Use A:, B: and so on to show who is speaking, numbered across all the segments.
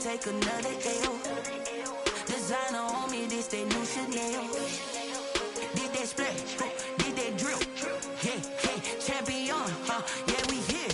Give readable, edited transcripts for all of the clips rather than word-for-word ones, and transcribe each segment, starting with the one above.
A: take another L. Designer on me, this that new Chanel. Did that splash, did that drip. Yeah, champion, yeah, we here.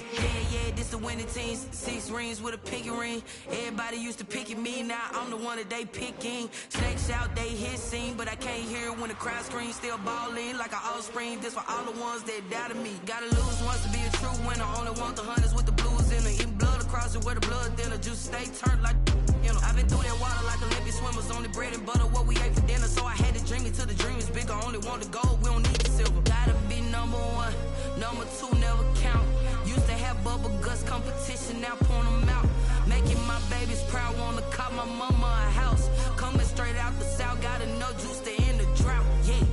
A: Yeah, this the winning teams. 6 rings with a pinky ring. Everybody used to picking me, now I'm the one that they picking. Snakes out, they hit scene, but I can't hear it when the crowd screams. Still balling like an offspring. This for all the ones that doubted me. Gotta lose once to be a true winner. Only want the hunters with the blues in it. Eating blood across it where the blood thinner. Juice stay turned like you know. I've been through that water like Olympic swimmers. Only bread and butter what we ate for dinner. So I had to dream it till the dream is bigger. Only want the gold, we don't need the silver. Gotta be number 1, number 2 never count. Used to have bubble guts competition, now point them out. Making my babies proud, wanna call my mama a house. Coming straight out the south, gotta know juice to end the drought. Yeah,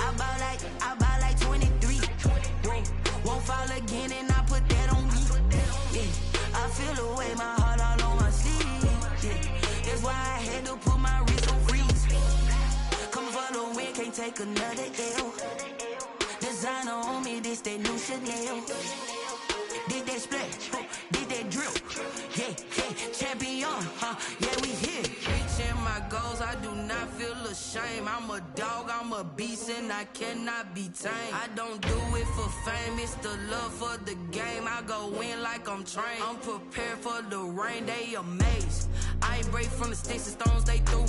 A: I bought like 23. Won't fall again and I put that on me. Yeah, I feel the way, my heart all on my sleeve. Yeah, that's why I had to put my wrist on freeze. Come for the win, can't take another L. Designer on me, this that new Chanel. Did that splash, did that drip. Yeah, champion, yeah, we here. Reaching my goals, I do not feel ashamed. I'm a dog, I'm a beast, and I cannot be tamed. I don't do it for fame, it's the love for the game. I go in like I'm trained. I'm prepared for the rain, they amazed. I ain't break from the sticks and stones they threw.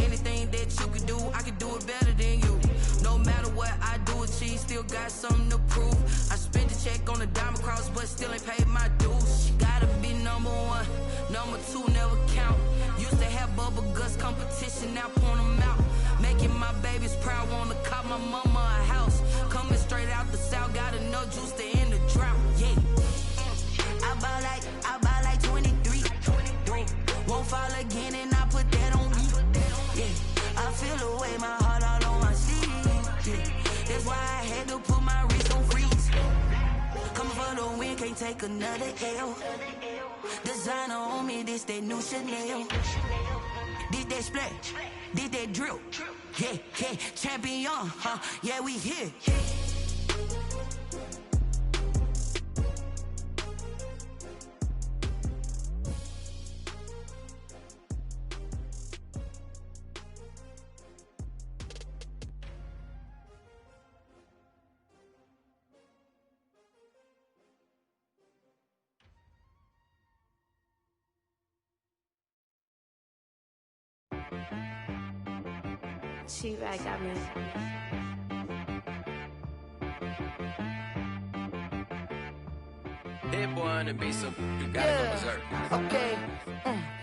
A: Anything that you can do, I can do it better than you. No matter what I do achieve, still got something to prove. I spent the check on the diamond cross, but still ain't paid my dues. Gotta be number 1, number 2 never count. Used to have bubble guts competition, now point them out. Making my babies proud, wanna call my mama a house. Coming straight out the south, gotta know juice to end the drought. Yeah, I bought like 23. Won't fall again and I put that on me. Yeah, I feel the way, my heart all on my sleeve. Yeah, that's why I had to put my wrist on freeze. Coming for the win, can't take another L. Designer on me, this that new Chanel. Did that splash, did that drip. Yeah, champion, yeah, we here.
B: She-Rag got me.
C: Hit boy on the beat, so you gotta go berserk.
D: Okay.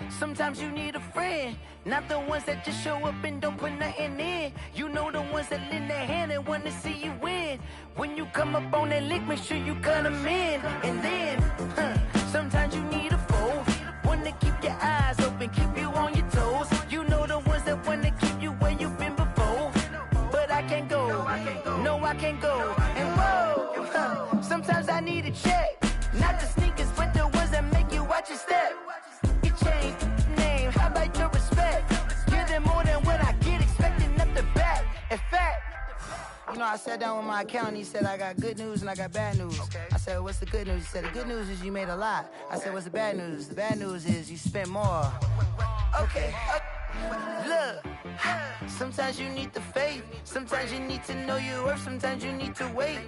D: Sometimes you need a friend, not the ones that just show up and don't put nothing in. You know the ones that lend their hand and wanna see you win. When you come up on that lick, make sure you cut them in. And then, sometimes you need a foe, one to keep your eyes open, keep you on your toes. You know the ones that wanna keep you where you've been before. But I can't go, no I can't go. And whoa, sometimes I need a check. Not the sneakers, but the ones that make you watch your step. You change name, how about your respect? Give them more than what I get, expecting nothing back. In fact, you know, I sat down with my accountant, he said, I got good news and I got bad news. I said, what's the good news? He said, the good news is you made a lot. I said, what's the bad news? The bad news is you spent more. Okay. Look, sometimes you need the faith, sometimes you need to know your worth, sometimes you need to wait.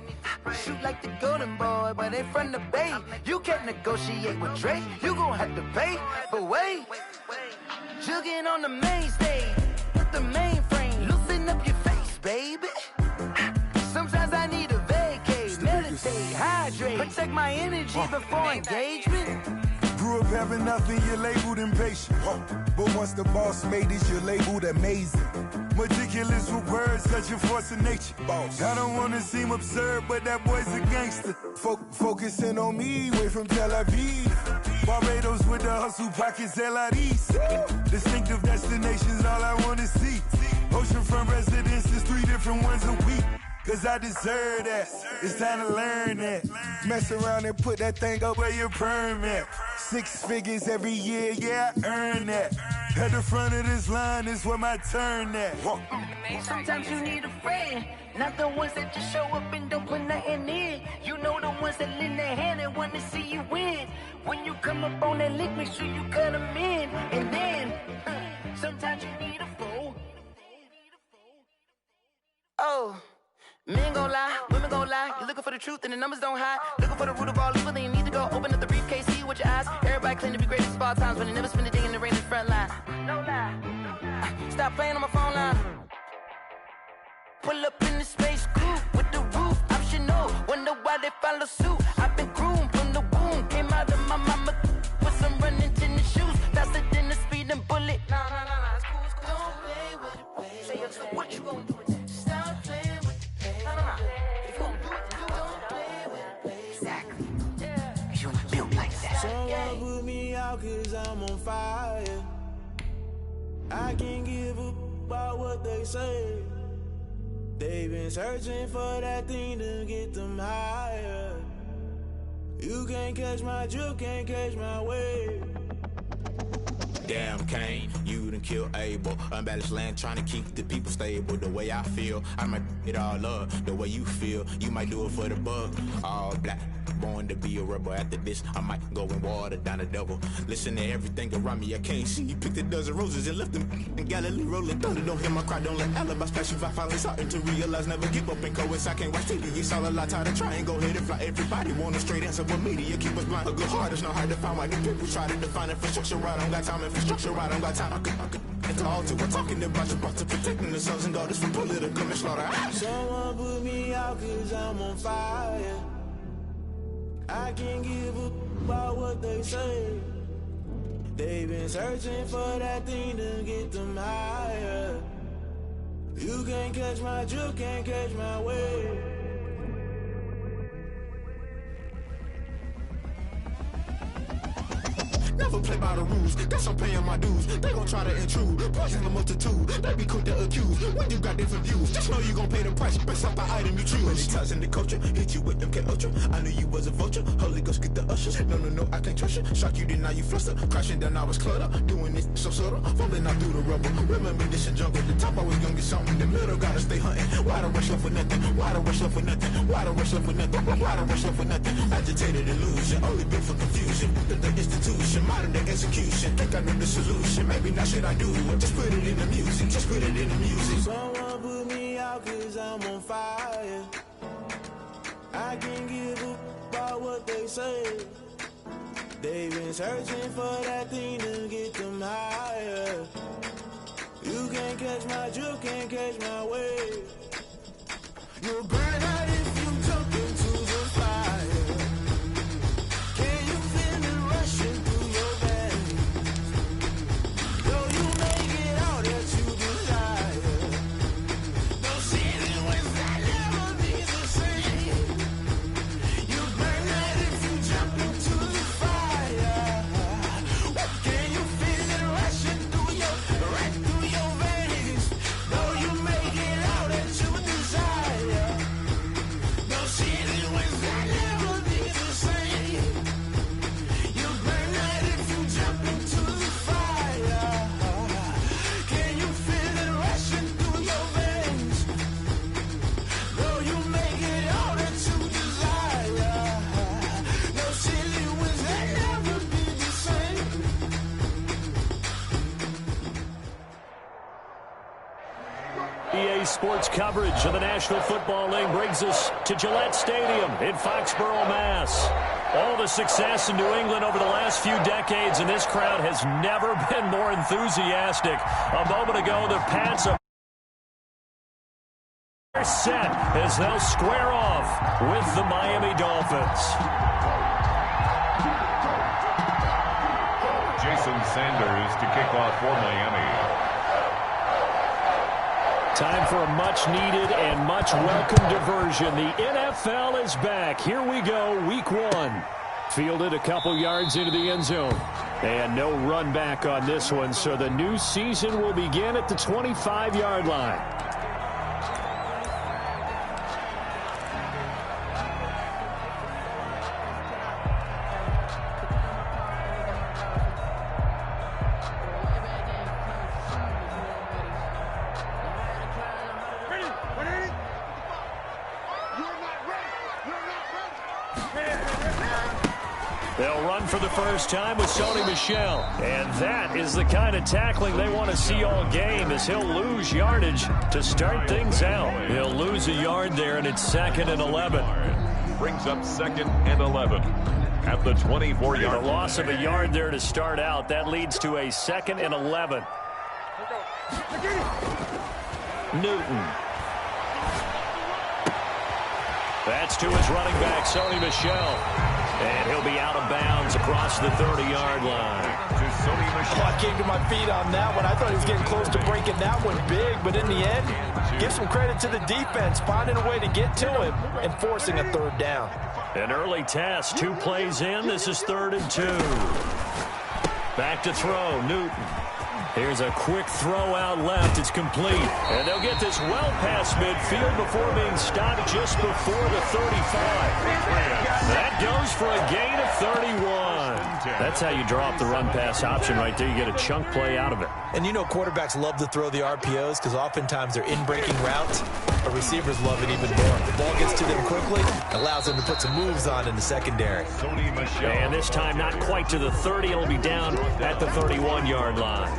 D: Shoot like the golden boy, but they from the bay. You can't negotiate with Drake, you gon' have to pay. But wait, jugging on the main stage, with the mainframe, loosen up your face, baby. Sometimes I need a vacate, meditate, hydrate, protect my energy before engagement.
E: Grew up having nothing, you're labeled impatient. But once the boss made it, you're labeled amazing. Meticulous with words, such a force of nature. I don't wanna seem absurd, but that boy's a gangster. Focusing on me, way from Tel Aviv. Barbados with the hustle pockets, LIDs. Distinctive destinations, all I wanna see. Oceanfront residences, 3 different ones a week. Cause I deserve that, it's time to learn that. Mess around and put that thing up where your permit. 6 figures every year, yeah, I earn that. At the front of this line is where my turn at.
D: Sometimes you need a friend, not the ones that just show up and don't put nothing in. You know the ones that lend their hand and want to see you win. When you come up on that lick, make sure you cut them in. And then, sometimes you need a fool. Oh, men gon' lie, women gon' lie. You're looking for the truth and the numbers don't hide. Looking for the root of all evil, then you need to go open up the briefcase, see with your eyes. Everybody claim to be greatest of all times, but they never spend a day in the rain in the front line. No lie. Stop playing on my phone line. Pull up in the space coupe with the roof optional. Wonder why they follow suit. I've been groomed from the womb. Came out of my mama with some running tennis shoes. Faster than the speeding bullet. Nah, it's cool, it's cool. Don't play with it, baby. Say so what you gon' do with it? Stop playing with it, baby. Nah. If you gon' do it, then don't play with it, baby. Exactly. Yeah. Cause you're not built like that.
F: Someone put me out cause I'm on fire. I can't give up about what they say. They've been searching for that thing to get them higher. You can't catch my drift, can't catch my wave.
G: Damn, Kane, you done killed Abel. Unbalanced land, trying to keep the people stable. The way I feel, I might it all up. The way you feel, you might do it for the bug. All black, born to be a rebel. After this, I might go and water down the double. Listen to everything around me, I can't see. You picked a dozen roses and left them in Galilee rolling thunder. Don't hear my cry, don't let alibis pass you. I finally starting to realize, never give up and coexist. I can't watch TV, it's all a lot. Tired of trying, go ahead and fly. Everybody want a straight answer, but media keep us blind. A good heart is not hard to find. Why the people try to define infrastructure right? I don't got time, infrastructure right, I don't got time. I could it's all to we're talking about your to protecting the sons and daughters from political manslaughter.
F: Someone put me out cause I'm on fire. I can't give up about what they say. They've been searching for that thing to get them higher. You can't catch my drift, can't catch my wave.
G: Never play by the rules, guess I'm paying my dues. They gon' try to intrude, poison the multitude. They be quick to accuse, when you got different views. Just know you gon' pay the price, based off the item you choose. Many times in the culture, hit you with MK Ultra. I knew you was a vulture, Holy Ghost get the ushers. No, I can't trust you. Shock you, then now you fluster. Crashing down, I was cluttered. Doing this so subtle, falling out through the rubble. Remember this in jungle, the top always gonna get something. The middle gotta stay hunting. Why the rush left for nothing? Why the rush left for nothing? Why the rush left for nothing? Why the rush left for nothing? Agitated illusion, only built for confusion. The institution, modern day execution. Think I know the solution. Maybe not should I do it? Just put it in the music. Just put it in the music.
F: Someone put me out cause I'm on fire. I can't give up about what they say. They've been searching for that thing to get them higher. You can't catch my drift, can't catch my wave. You'll burn out if you jump into the fire. Can you feel it rushing through your veins? Though you make it all that you desire. No ceiling without never be the same. You burn out if you jump into the fire. Can you feel it rushing through your veins? Though you make it all that you desire. No ceiling without never be the same. You burn out if you jump into the fire. Can you feel it rushing through your veins? Though you make it all that you desire. No ceiling without never be the same.
H: EA Sports coverage of the National Football League brings us to Gillette Stadium in Foxborough, Mass. All the success in New England over the last few decades, and this crowd has never been more enthusiastic. A moment ago, the Pats are set as they'll square off with the Miami Dolphins.
I: Jason Sanders to kick off for Miami.
H: Time for a much-needed and much-welcome diversion. The NFL is back. Here we go, week one. Fielded a couple yards into the end zone. And no run back on this one, so the new season will begin at the 25-yard line. They'll run for the first time with Sony Michel. And that is the kind of tackling they want to see all game, as he'll lose yardage to start things out. He'll lose a yard there, and it's 2nd and 11.
I: Brings up 2nd and 11 at the 24-yard.
H: The loss of a yard there to start out. That leads to a 2nd and 11. Newton. That's to his running back, Sony Michel. And he'll be out of bounds across the 30-yard line.
J: I came to my feet on that one. I thought he was getting close to breaking that one big, but in the end, give some credit to the defense, finding a way to get to him and forcing a 3rd down.
H: An early test, 2 plays in. This is 3rd and 2. Back to throw, Newton. Here's a quick throw out left. It's complete. And they'll get this well past midfield before being stopped just before the 35. That goes for a gain of 31. That's how you draw up the run-pass option right there. You get a chunk play out of it.
J: And you know quarterbacks love to throw the RPOs because oftentimes they're in-breaking routes, but receivers love it even more. The ball gets to them quickly, allows them to put some moves on in the secondary.
H: And this time not quite to the 30. It'll be down at the 31-yard line.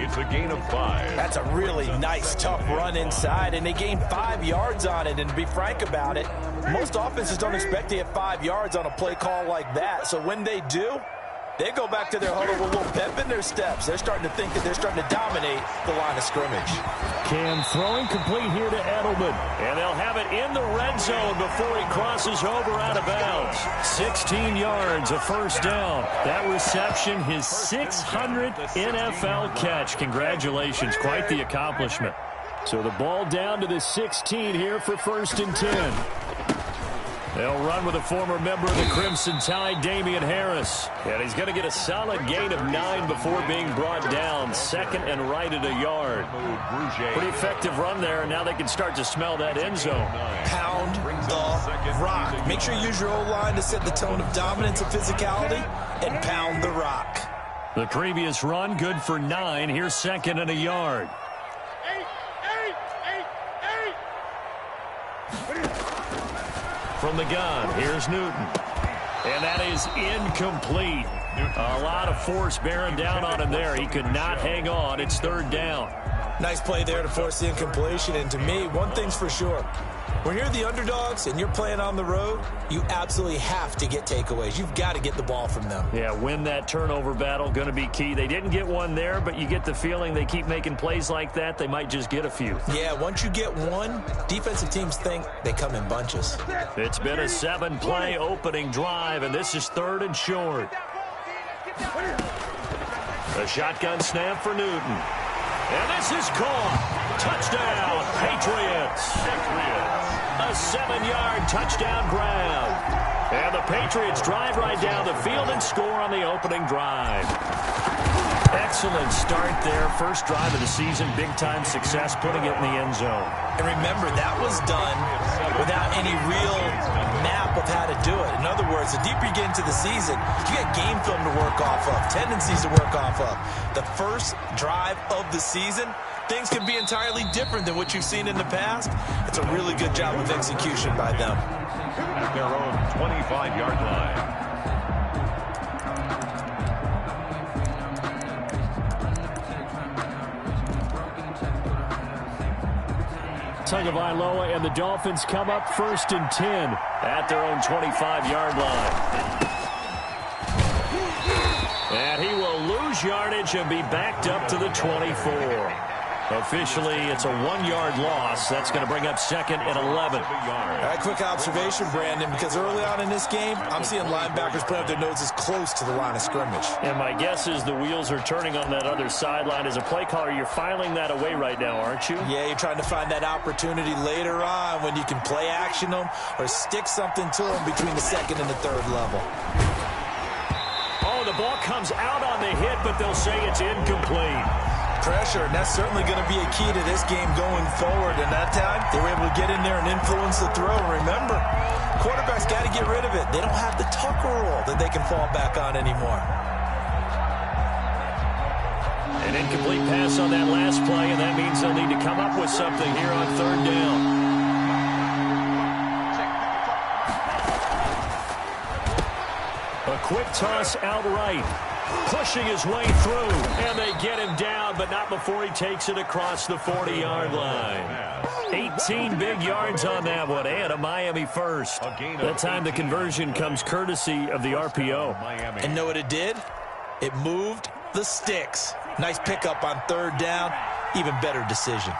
I: It's a gain of 5.
J: That's a really nice, tough run inside, and they gained 5 yards on it. And to be frank about it, most offenses don't expect to get 5 yards on a play call like that. So when they do, they go back to their huddle with a little pep in their steps. They're starting to think that they're starting to dominate the line of scrimmage.
H: Cam throwing complete here to Edelman. And they'll have it in the red zone before he crosses over out of bounds. 16 yards, a first down. That reception, his 600th NFL catch. Congratulations, quite the accomplishment. So the ball down to the 16 here for 1st and 10. They'll run with a former member of the Crimson Tide, Damian Harris. And he's going to get a solid gain of 9 before being brought down. 2nd and right at a yard. Pretty effective run there, and now they can start to smell that end zone.
J: Pound the rock. Make sure you use your O-line to set the tone of dominance and physicality, and pound the rock.
H: The previous run, good for 9. Here's 2nd and a yard. From the gun, here's Newton. And that is incomplete. A lot of force bearing down on him there. He could not hang on. It's 3rd down.
J: Nice play there to force the incompletion. And to me, one thing's for sure. When you're the underdogs and you're playing on the road, you absolutely have to get takeaways. You've got to get the ball from them.
H: Yeah, win that turnover battle, going to be key. They didn't get one there, but you get the feeling they keep making plays like that, they might just get a few.
J: Yeah, once you get one, defensive teams think they come in bunches.
H: It's been a 7-play opening drive, and this is 3rd and short. A shotgun snap for Newton. And this is caught. Touchdown, Patriots. A 7-yard touchdown grab. And the Patriots drive right down the field and score on the opening drive. Excellent start there. First drive of the season. Big-time success, putting it in the end zone.
J: And remember, that was done without any real map of how to do it. In other words, the deeper you get into the season, you got game film to work off of, tendencies to work off of. The first drive of the season, things can be entirely different than what you've seen in the past. It's a really good job of execution by them.
I: At their own 25-yard line.
H: Tagovailoa and the Dolphins come up 1st and 10 at their own 25-yard line. And he will lose yardage and be backed up to the 24. Officially, it's a 1-yard loss. That's going to bring up 2nd and 11.
J: A quick observation, Brandon, because early on in this game, I'm seeing linebackers put up their noses close to the line of scrimmage.
H: And my guess is the wheels are turning on that other sideline. As a play caller, you're filing that away right now, aren't you?
J: Yeah, you're trying to find that opportunity later on when you can play action them or stick something to them between the 2nd and the 3rd level.
H: Oh, the ball comes out on the hit, but they'll say it's incomplete.
J: Pressure, and that's certainly going to be a key to this game going forward. And that time, they were able to get in there and influence the throw. Remember, quarterbacks got to get rid of it. They don't have the Tucker rule that they can fall back on anymore.
H: An incomplete pass on that last play, and that means they'll need to come up with something here on 3rd down. A quick toss outright. Pushing his way through, and they get him down, but not before he takes it across the 40-yard line. 18 big yards on that one, and a Miami first. That time the conversion comes courtesy of the RPO.
J: And know what it did? It moved the sticks. Nice pickup on third down. Even better decision.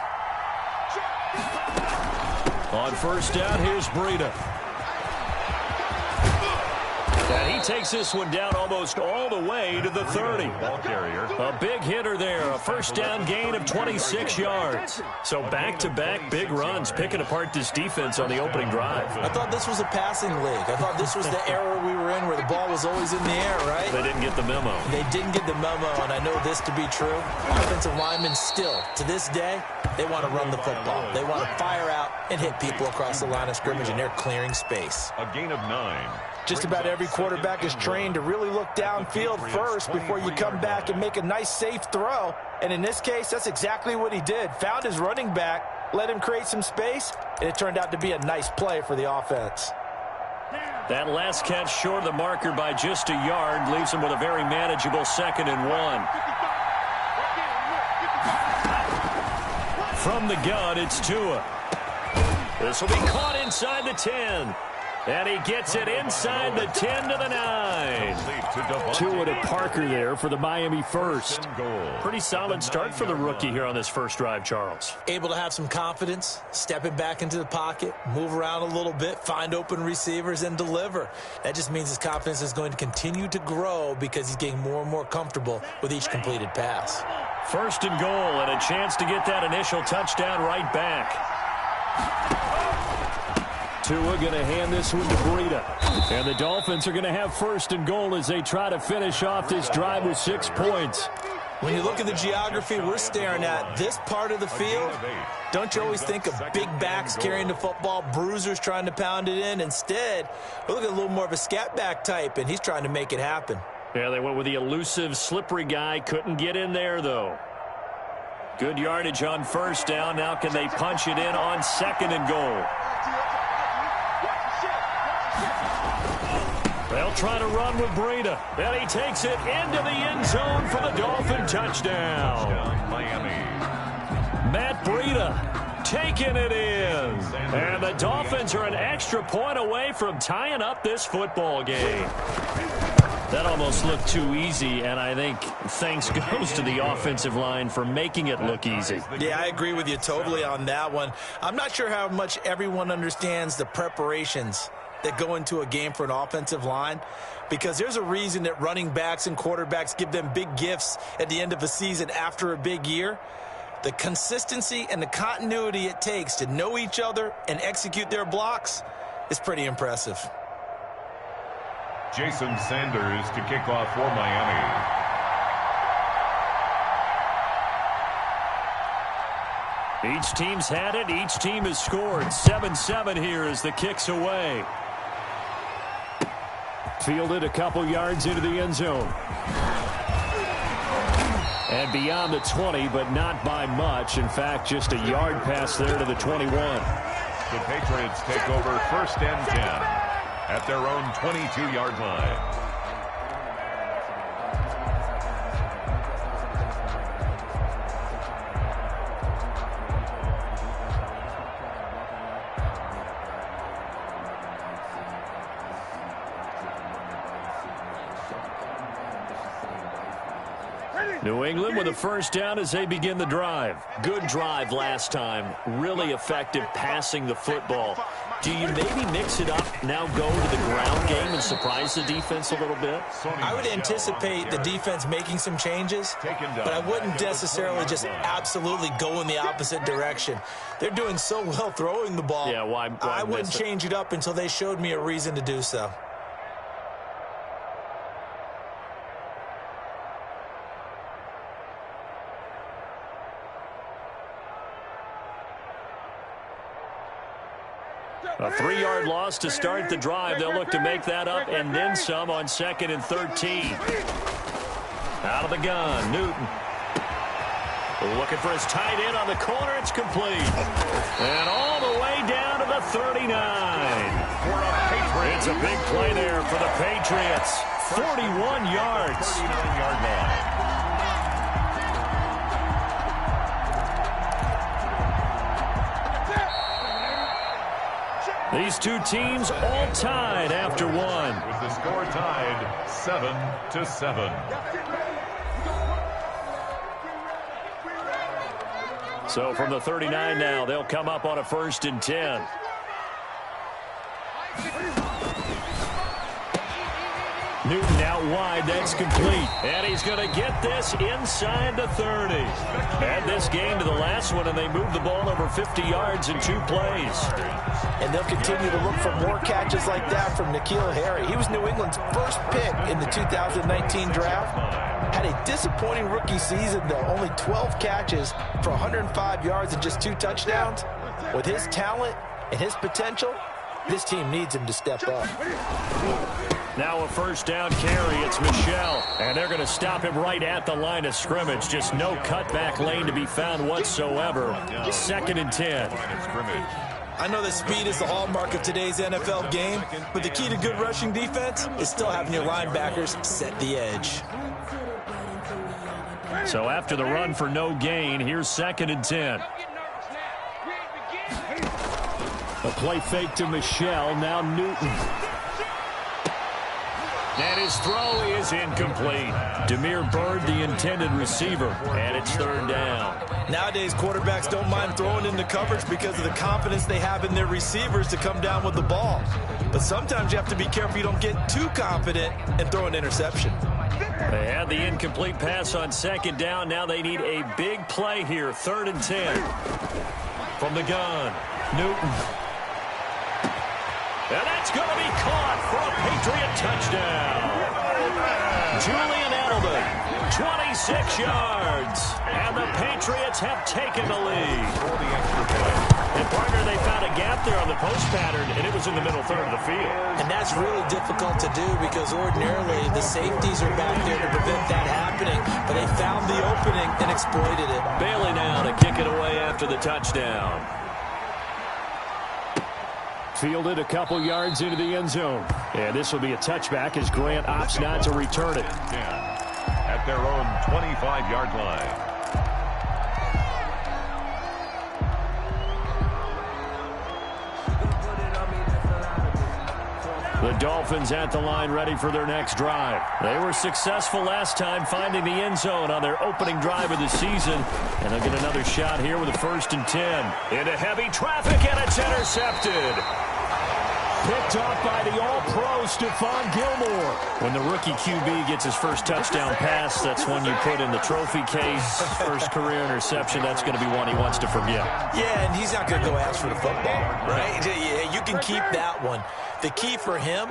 H: On first down, here's Breida. And he takes this one down almost all the way to the 30.
I: Ball carrier.
H: A big hitter there. A first down gain of 26 yards. So back-to-back big runs, picking apart this defense on the opening drive.
J: I thought this was a passing league. I thought this was the era we were in where the ball was always in the air, right?
H: They didn't get the memo.
J: They didn't get the memo, and I know this to be true. Offensive linemen still, to this day, they want to run the football. They want to fire out and hit people across the line of scrimmage, and they're clearing space.
I: A gain of 9.
J: Just about every quarterback is trained to really look downfield first before you come back and make a nice, safe throw. And in this case, that's exactly what he did. Found his running back, let him create some space, and it turned out to be a nice play for the offense.
H: That last catch short of the marker by just a yard leaves him with a very manageable 2nd and 1. From the gun, it's Tua. This will be caught inside the 10. And he gets it inside the 10 to the 9. Tua to Parker there for the Miami first. Pretty solid start for the rookie here on this first drive, Charles.
J: Able to have some confidence, stepping back into the pocket, move around a little bit, find open receivers, and deliver. That just means his confidence is going to continue to grow because he's getting more and more comfortable with each completed pass.
H: First and goal, and a chance to get that initial touchdown right back. Tua going to hand this one to Breida. And the Dolphins are going to have first and goal as they try to finish off this drive with 6 points.
J: When you look at the geography we're staring at, this part of the field, don't you always think of big backs carrying the football, bruisers trying to pound it in? Instead, we're looking at a little more of a scat back type, and he's trying to make it happen.
H: Yeah, they went with the elusive, slippery guy. Couldn't get in there, though. Good yardage on first down. Now can they punch it in on 2nd and goal? They'll try to run with Breida. And he takes it into the end zone for the Dolphin touchdown.
I: Miami.
H: Matt Breida taking it in. And the Dolphins are an extra point away from tying up this football game. That almost looked too easy, and I think thanks goes to the offensive line for making it look easy.
J: Yeah, I agree with you totally on that one. I'm not sure how much everyone understands the preparations that go into a game for an offensive line, because there's a reason that running backs and quarterbacks give them big gifts at the end of a season after a big year. The consistency and the continuity it takes to know each other and execute their blocks is pretty impressive.
I: Jason Sanders to kick off for Miami.
H: Each team's had it. Each team has scored. 7-7 here as the kick's away. Fielded a couple yards into the end zone. And beyond the 20, but not by much. In fact, just a yard pass there to the 21.
I: The Patriots take over 1st and 10 at their own 22-yard line.
H: New England with a first down as they begin the drive. Good drive last time. Really effective passing the football. Do you maybe mix it up, now go to the ground game and surprise the defense a little bit?
J: I would anticipate the defense making some changes, but I wouldn't necessarily just absolutely go in the opposite direction. They're doing so well throwing the ball.
H: Yeah, why
J: I wouldn't change it up until they showed me a reason to do so.
H: A 3-yard loss to start the drive. They'll look to make that up and then some on 2nd and 13. Out of the gun, Newton. Looking for his tight end on the corner. It's complete. And all the way down to the 39. It's a big play there for the Patriots. 41 yards.
I: 39-yard line.
H: These two teams all tied after one.
I: With the score tied 7-7.
H: So from the 39 now, they'll come up on a 1st and 10. Newton out wide, that's complete. And he's going to get this inside the 30. Add this game to the last one, and they moved the ball over 50 yards in 2 plays.
J: And they'll continue to look for more catches like that from N'Keal Harry. He was New England's first pick in the 2019 draft. Had a disappointing rookie season, though. Only 12 catches for 105 yards and just 2 touchdowns. With his talent and his potential, this team needs him to step up.
H: Now a 1st down carry. It's Michel. And they're going to stop him right at the line of scrimmage. Just no cutback lane to be found whatsoever. 2nd and 10.
J: I know that speed is the hallmark of today's NFL game, but the key to good rushing defense is still having your linebackers set the edge.
H: So after the run for no gain, here's 2nd and 10. A play fake to Michel. Now Newton. And his throw is incomplete. Damiere Byrd, the intended receiver, and it's 3rd down.
J: Nowadays, quarterbacks don't mind throwing into coverage because of the confidence they have in their receivers to come down with the ball. But sometimes you have to be careful you don't get too confident and throw an interception.
H: They had the incomplete pass on 2nd down. Now they need a big play here. 3rd and 10. From the gun, Newton. And that's going to be caught for a Patriot touchdown. Julian Edelman, 26 yards. And the Patriots have taken the lead. And, partner, they found a gap there on the post pattern, and it was in the middle third of the field.
J: And that's really difficult to do because ordinarily the safeties are back there to prevent that happening. But they found the opening and exploited it.
H: Bailey now to kick it away after the touchdown. Fielded a couple yards into the end zone. And this will be a touchback as Grant opts not to return it.
I: At their own 25-yard line.
H: The Dolphins at the line ready for their next drive. They were successful last time finding the end zone on their opening drive of the season. And they'll get another shot here with a 1st and 10. Into heavy traffic, and it's intercepted. Picked off by the all-pro Stephon Gilmore. When the rookie QB gets his first touchdown pass, that's one you put in the trophy case. First career interception, that's going to be one he wants to forget.
J: Yeah, and he's not going to go ask for the football, right? Yeah, you can keep that one. The key for him,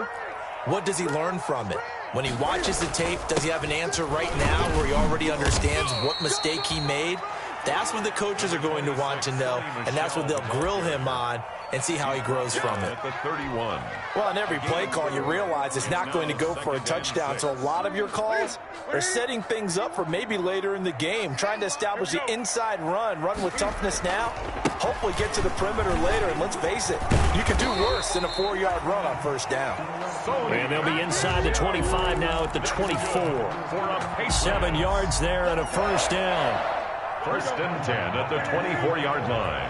J: what does he learn from it? When he watches the tape, does he have an answer right now where he already understands what mistake he made? That's what the coaches are going to want to know, and that's what they'll grill him on and see how he grows from it.
I: At the 31.
J: Well, on every play call, you realize it's not going to go for a touchdown, so a lot of your calls are setting things up for maybe later in the game, trying to establish the inside run with toughness now, hopefully get to the perimeter later, and let's face it, you can do worse than a 4-yard run on 1st down.
H: And they'll be inside the 25 now at the 24. 7 yards there and a 1st down.
I: 1st and 10 at the 24-yard line.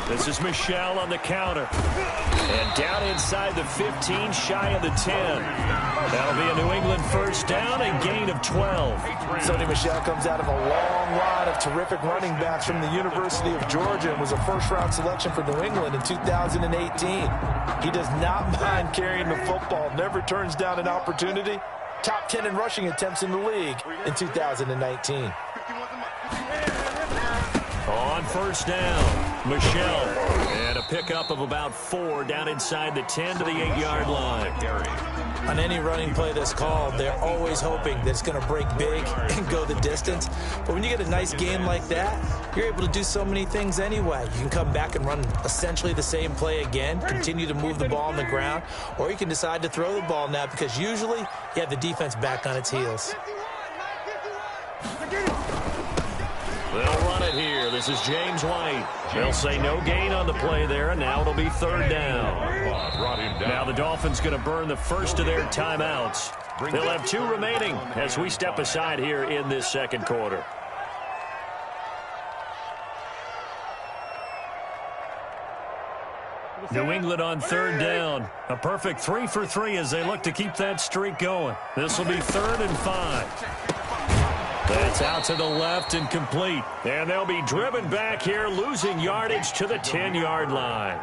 H: This is Michel on the counter. And down inside the 15, shy of the 10. That'll be a New England 1st down and gain of 12.
J: Sony Michel comes out of a long line of terrific running backs from the University of Georgia and was a first-round selection for New England in 2018. He does not mind carrying the football, never turns down an opportunity. Top 10 in rushing attempts in the league in 2019.
H: On 1st down, Michel. And a pickup of about 4 down inside the 10 to the 8-yard line.
J: On any running play that's called, they're always hoping that it's going to break big and go the distance. But when you get a nice game like that, you're able to do so many things anyway. You can come back and run essentially the same play again, continue to move the ball on the ground, or you can decide to throw the ball now because usually you have the defense back on its heels.
H: They'll run it here. This is James White. They'll say no gain on the play there, and now it'll be third down. Now the Dolphins going to burn the first of their timeouts. They'll have 2 remaining as we step aside here in this second quarter. New England on third down. A perfect 3 for 3 as they look to keep that streak going. This will be 3rd and 5. That's out to the left and complete. And they'll be driven back here, losing yardage to the 10-yard line.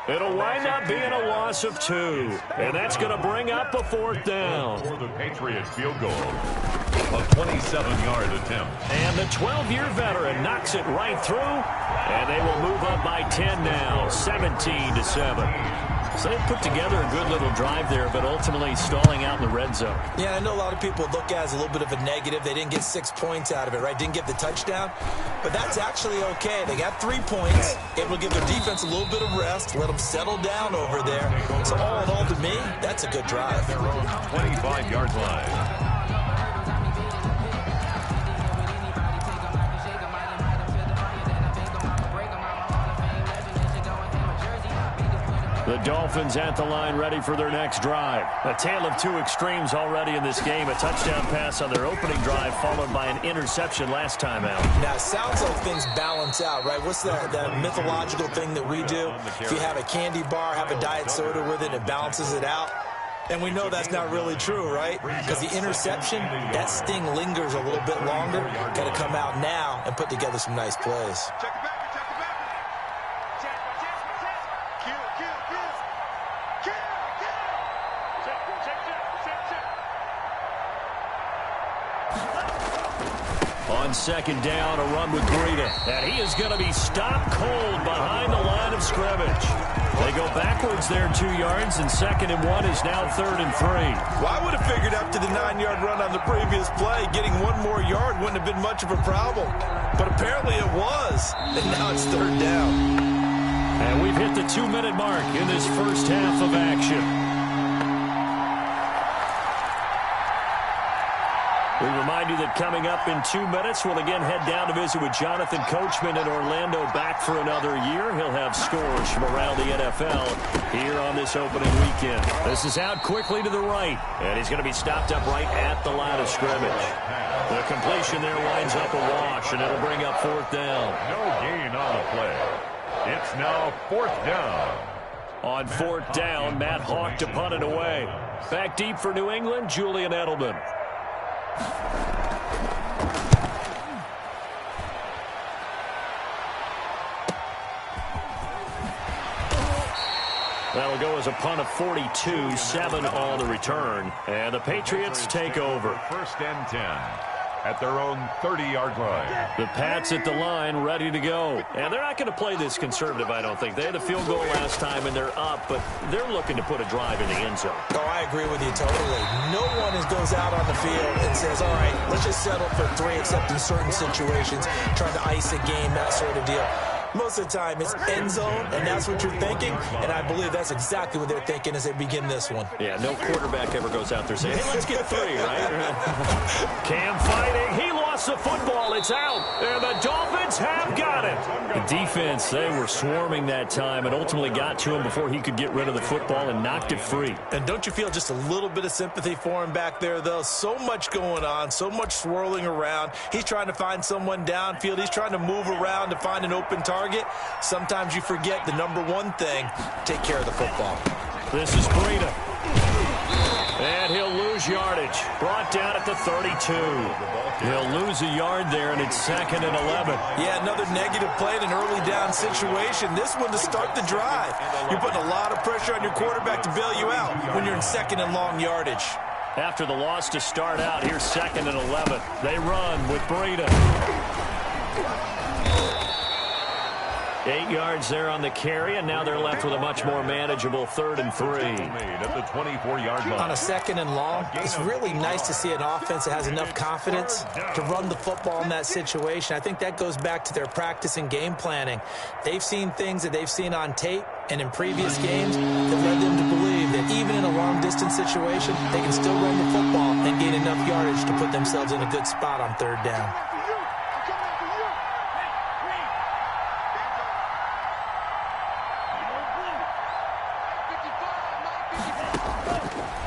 H: It'll wind up being a loss of 2. And that's going to bring up a 4th down.
I: For the Patriots field goal. A 27-yard attempt.
H: And the 12-year veteran knocks it right through. And they will move up by 10 now, 17-7. So they put together a good little drive there, but ultimately stalling out in the red zone.
J: Yeah, I know a lot of people look at it as a little bit of a negative. They didn't get 6 points out of it, right? Didn't get the touchdown. But that's actually okay. They got 3 points. Able to give their defense a little bit of rest, let them settle down over there. So all in all, to me, that's a good drive.
I: Their own 25-yard line.
H: The Dolphins at the line ready for their next drive. A tale of 2 extremes already in this game. A touchdown pass on their opening drive followed by an interception last time out.
J: Now, it sounds like things balance out, right? What's that mythological thing that we do? If you have a candy bar, have a diet soda with it, it balances it out. And we know that's not really true, right? Because the interception, that sting lingers a little bit longer. Got to come out now and put together some nice plays.
H: On second down, a run with Breida. And he is going to be stopped cold behind the line of scrimmage. They go backwards there 2 yards, and 2nd and 1 is now 3rd and 3.
J: Well, I would have figured after the 9-yard run on the previous play, getting 1 more yard wouldn't have been much of a problem. But apparently it was. And now it's 3rd down.
H: And we've hit the 2-minute mark in this first half of action. We remind you that coming up in 2 minutes, we'll again head down to visit with Jonathan Coachman in Orlando, back for another year. He'll have scores from around the NFL here on this opening weekend. This is out quickly to the right, and he's going to be stopped up right at the line of scrimmage. The completion there winds up a wash, and it'll bring up 4th down.
I: No gain on the play. It's now 4th down.
H: On 4th down, Matt Hawk to punt it away. Back deep for New England, Julian Edelman. That'll go as a punt of 42, 7 on the return. And the Patriots take over.
I: 1st and 10 at their own 30-yard line.
H: The Pats at the line, ready to go. And they're not going to play this conservative, I don't think. They had a field goal last time, and they're up, but they're looking to put a drive in the end zone.
J: Oh, I agree with you totally. No one goes out on the field and says, all right, let's just settle for 3, except in certain situations, trying to ice a game, that sort of deal. Most of the time, it's end zone, and that's what you're thinking, and I believe that's exactly what they're thinking as they begin this one.
H: Yeah, no quarterback ever goes out there saying, hey, let's get 3, right? Cam fighting. He lost the football. It's out, and the Dolphins have got it. The defense, they were swarming that time and ultimately got to him before he could get rid of the football and knocked it free.
J: And don't you feel just a little bit of sympathy for him back there, though? So much going on, so much swirling around. He's trying to find someone downfield. He's trying to move around to find an open target. Sometimes you forget the number one thing, take care of the football.
H: This is Breida. And he'll lose yardage. Brought down at the 32. He'll lose a yard there, and it's 2nd and 11.
J: Yeah, another negative play in an early down situation. This one to start the drive. You're putting a lot of pressure on your quarterback to bail you out when you're in 2nd and long yardage.
H: After the loss to start out, here's 2nd and 11. They run with Breida. 8 yards there on the carry, and now they're left with a much more manageable 3rd and 3.
I: At the 24-yard line.
J: On a 2nd and long, it's really nice to see an offense that has enough confidence to run the football in that situation. I think that goes back to their practice and game planning. They've seen things that they've seen on tape and in previous games that led them to believe that even in a long-distance situation, they can still run the football and gain enough yardage to put them themselves in a good spot on third down.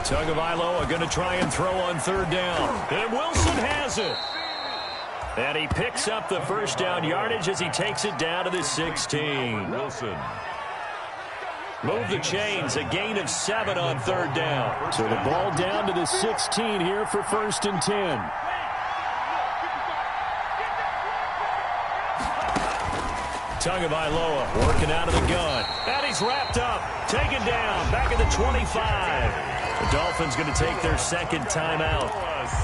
H: Tagovailoa going to try and throw on third down. And Wilson has it. And he picks up the first down yardage as he takes it down to the 16.
I: Wilson.
H: Move the chains, a gain of 7 on third down.
K: So the ball down to the 16 here for 1st and 10.
H: Tagovailoa working out of the gun. And he's wrapped up. Taken down. Back at the 25. The Dolphins going to take their second timeout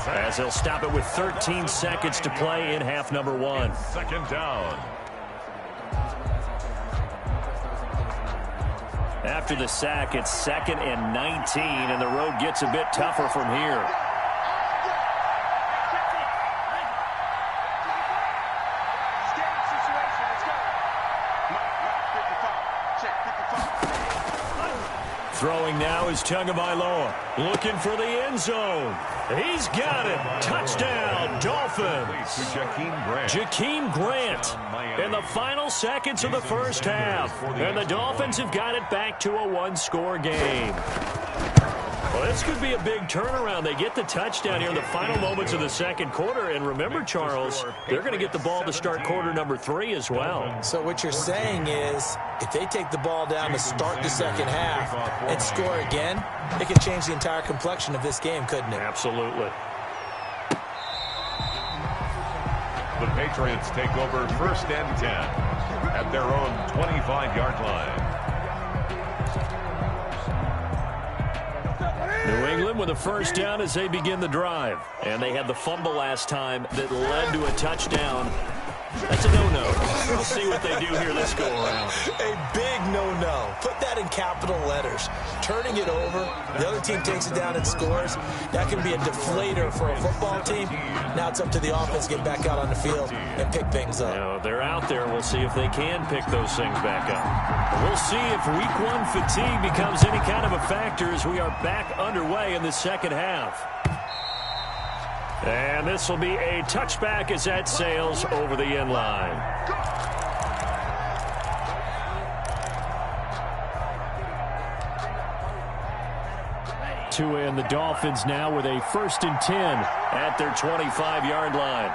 H: as they'll stop it with 13 seconds to play in half number 1.
I: Second down.
H: After the sack, it's 2nd and 19, and the road gets a bit tougher from here. Throwing now is Tagovailoa, looking for the end zone. He's got it. Touchdown, Dolphins. Jakeem Grant in the final seconds of the first half. And the Dolphins have got it back to a one-score game. Well, this could be a big turnaround. They get the touchdown here in the final moments of the second quarter. And remember, Charles, they're going to get the ball to start quarter number 3 as well.
J: So what you're saying is if they take the ball down to start the second half and score again, it could change the entire complexion of this game, couldn't it?
H: Absolutely.
I: The Patriots take over 1st and 10 at their own 25-yard line.
H: New England with a first down as they begin the drive. And they had the fumble last time that led to a touchdown. That's a no-no. We'll see what they do here this go-around.
J: A big no-no. Put that in capital letters. Turning it over, the other team takes it down and scores. That can be a deflator for a football team. Now it's up to the offense to get back out on the field and pick things up.
H: You know, they're out there. We'll see if they can pick those things back up. We'll see if week 1 fatigue becomes any kind of a factor as we are back underway in the second half. And this will be a touchback as that sails over the end line. And the Dolphins now with a 1st and 10 at their 25-yard line.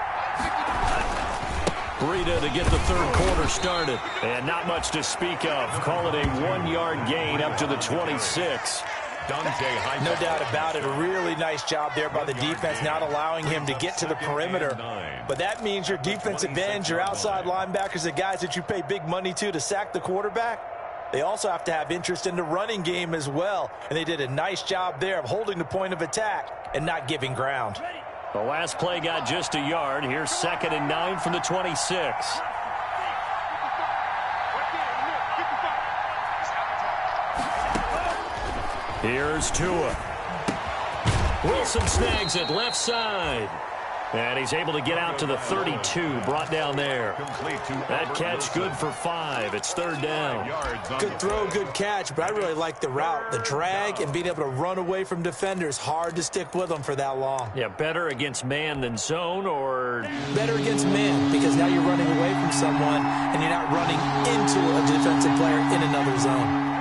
H: Breida to get the third quarter started. And not much to speak of. Call it a 1-yard gain up to the 26.
J: No doubt about it. A really nice job there by the defense, not allowing him to get to the perimeter. But that means your defensive ends, your outside linebackers, the guys that you pay big money to sack the quarterback, they also have to have interest in the running game as well. And they did a nice job there of holding the point of attack and not giving ground.
H: The last play got just a yard. Here's 2nd and 9 from the 26. Here's Tua. Wilson snags it left side. And he's able to get out to the 32, brought down there. That catch good for 5. It's 3rd down.
J: Good throw, good catch, but I really like the route. The drag and being able to run away from defenders. Hard to stick with them for that long.
H: Yeah, better against man than zone, or?
J: Better against man, because now you're running away from someone and you're not running into a defensive player in another zone.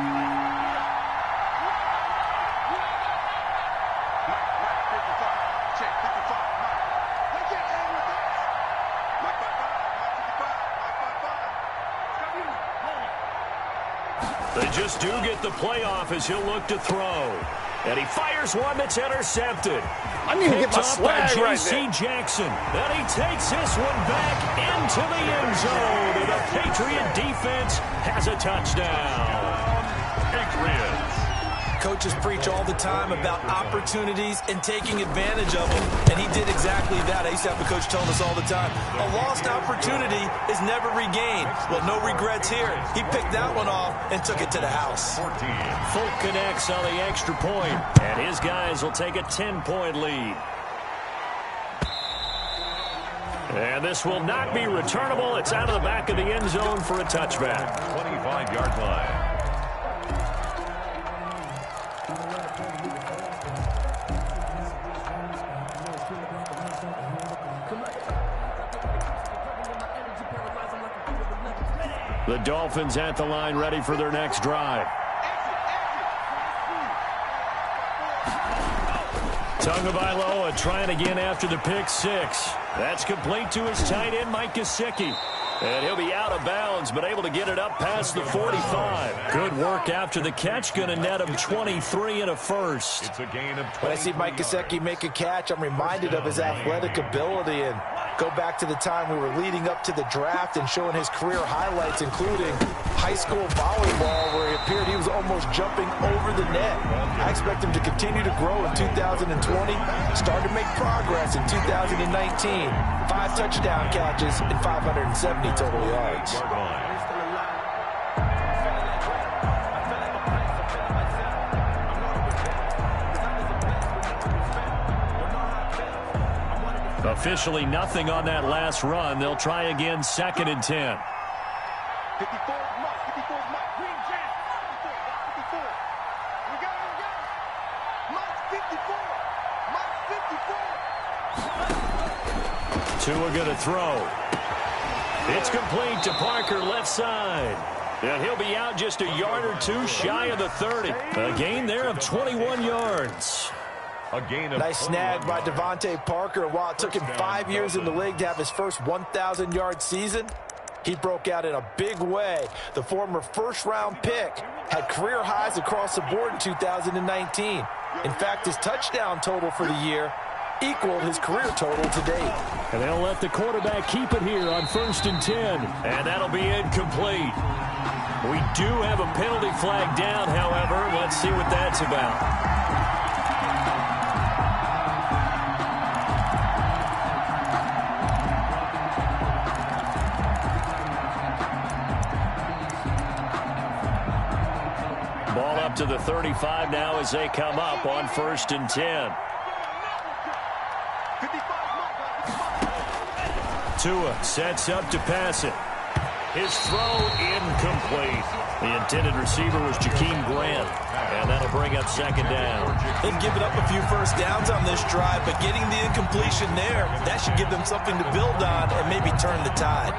H: They just do get the playoff as he'll look to throw. And he fires one that's intercepted.
K: I need to get my swag right
H: there. Jackson. And he takes this one back into the end zone. And the Patriot defense has a touchdown.
I: Patriots.
J: Coaches preach all the time about opportunities and taking advantage of them, and he did exactly that. I used to have a coach telling us all the time, a lost opportunity is never regained. Well, no regrets here. He picked that one off and took it to the house.
H: Folk connects on the extra point, and his guys will take a 10-point lead. And this will not be returnable. It's out of the back of the end zone for a touchback.
I: 25-yard line.
K: The Dolphins at the line, ready for their next drive. Tagovailoa trying again after the pick six. That's complete to his tight end, Mike Gesicki. And he'll be out of bounds, but able to get it up past the 45. Good work after the catch. Going to net him 23 and a first.
I: It's a gain of 20.
J: When I see Mike Gesicki make a catch, I'm reminded of his athletic ability and go back to the time we were leading up to the draft and showing his career highlights, including high school volleyball, where it appeared he was almost jumping over the net. I expect him to continue to grow in 2020, start to make progress in 2019. 5 touchdown catches and 570 total yards.
K: Officially nothing on that last run. They'll try again, 2nd and 10.
L: 54, green jam, 54. We got Mark 54.
K: Tua going to throw. It's complete to Parker, left side. And he'll be out just a yard or two shy of the 30. A gain there of 21 yards.
I: A gain of
J: nice snag by Devontae Parker. While it took him 5 years in the league to have his first 1,000-yard season, he broke out in a big way. The former first-round pick had career highs across the board in 2019. In fact, his touchdown total for the year equaled his career total to date.
K: And they'll let the quarterback keep it here on 1st and 10. And that'll be incomplete. We do have a penalty flag down, however. Let's see what that's about. Ball up to the 35 now as they come up on 1st and 10. Tua sets up to pass it. His throw incomplete. The intended receiver was Jakeem Grant. And that'll bring up 2nd down.
J: They've given up a few first downs on this drive, but getting the incompletion there, that should give them something to build on and maybe turn the tide.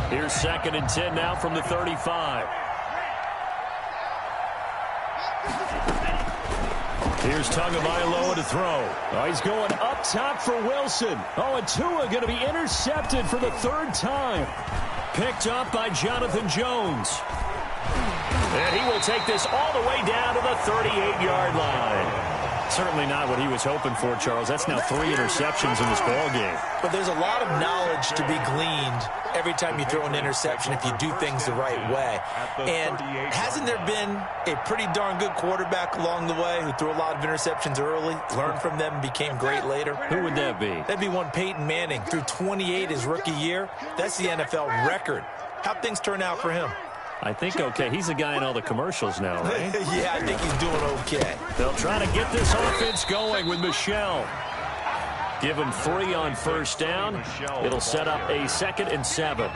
K: Here's 2nd and 10 now from the 35. Here's Tagovailoa to throw. Oh, he's going up top for Wilson. Oh, and Tua going to be intercepted for the 3rd time. Picked up by Jonathan Jones. And he will take this all the way down to the 38-yard line. Certainly not what he was hoping for, Charles. That's now 3 interceptions in this ballgame.
J: But there's a lot of knowledge to be gleaned every time you throw an interception if you do things the right way. And hasn't there been a pretty darn good quarterback along the way who threw a lot of interceptions early, learned from them, and became great later?
K: Who would that be?
J: That'd be one Peyton Manning. Threw 28 his rookie year. That's the NFL record. How'd things turn out for him?
K: I think okay. He's a guy in all the commercials now, right?
J: Yeah, I think he's doing okay.
K: They'll try to get this offense going with Michel. Give him 3 on 1st down. It'll set up a 2nd and 7.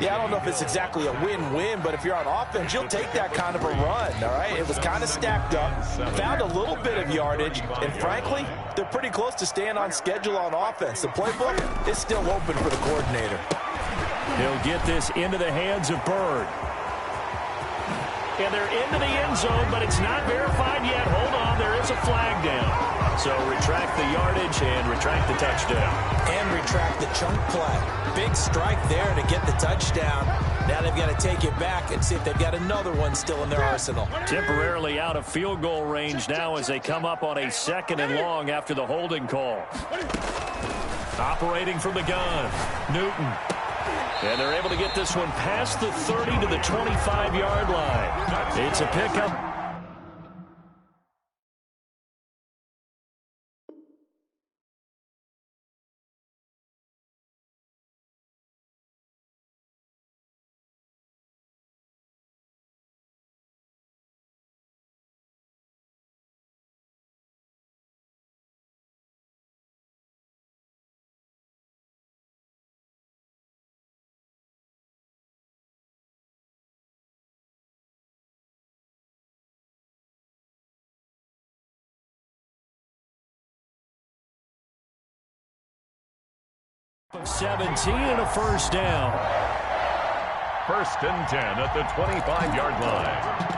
J: Yeah, I don't know if it's exactly a win-win, but if you're on offense, you'll take that kind of a run, all right? It was kind of stacked up, found a little bit of yardage, and frankly, they're pretty close to staying on schedule on offense. The playbook is still open for the coordinator.
K: He'll get this into the hands of Bird. And they're into the end zone, but it's not verified yet. Hold on, there is a flag down. So retract the yardage and retract the touchdown.
J: And retract the chunk play. Big strike there to get the touchdown. Now they've got to take it back and see if they've got another one still in their arsenal.
K: Temporarily out of field goal range now as they come up on a 2nd and long after the holding call. Operating from the gun, Newton. And they're able to get this one past the 30 to the 25-yard line. It's a pickup. 17 and a first down.
I: First and 10 at the 25-yard line.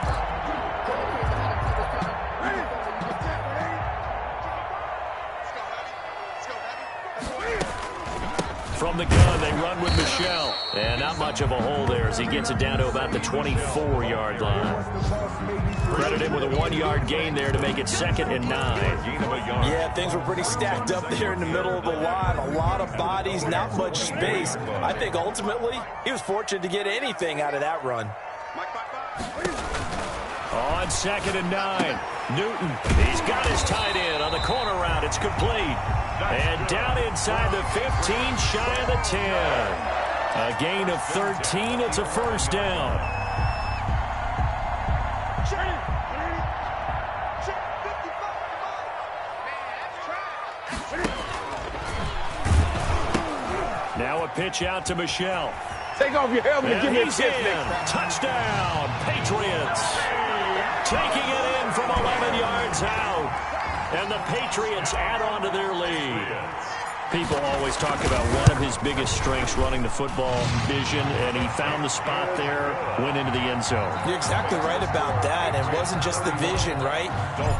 K: From the gun, they run with Michelle. And not much of a hole there as he gets it down to about the 24-yard line. Credit him with a 1-yard gain there to make it 2nd and 9.
J: Yeah, things were pretty stacked up there in the middle of the line. A lot of bodies, not much space. I think ultimately he was fortunate to get anything out of that run.
K: On 2nd and 9, Newton. He's got his tight end on the corner route. It's complete. And down inside the 15, shy of the 10. A gain of 13. It's a first down. Now a pitch out to Michelle.
L: Take off your helmet and give me a
K: he's
L: kiss
K: in.
L: next time.
K: Touchdown, Patriots. Taking it in from 11 yards out. And the Patriots add on to their lead. People always talk about one of his biggest strengths, running the football, vision, and he found the spot there, went into the end zone.
J: You're exactly right about that. And it wasn't just the vision, right?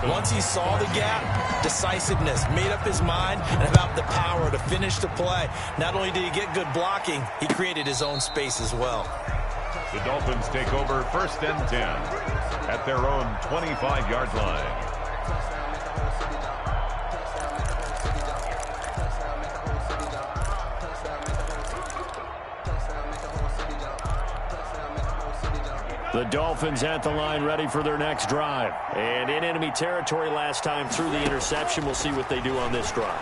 J: Once he saw the gap, decisiveness, made up his mind, and about the power to finish the play. Not only did he get good blocking, he created his own space as well.
I: The Dolphins take over 1st and 10 at their own 25-yard line.
K: The Dolphins at the line ready for their next drive. And in enemy territory last time through the interception. We'll see what they do on this drive.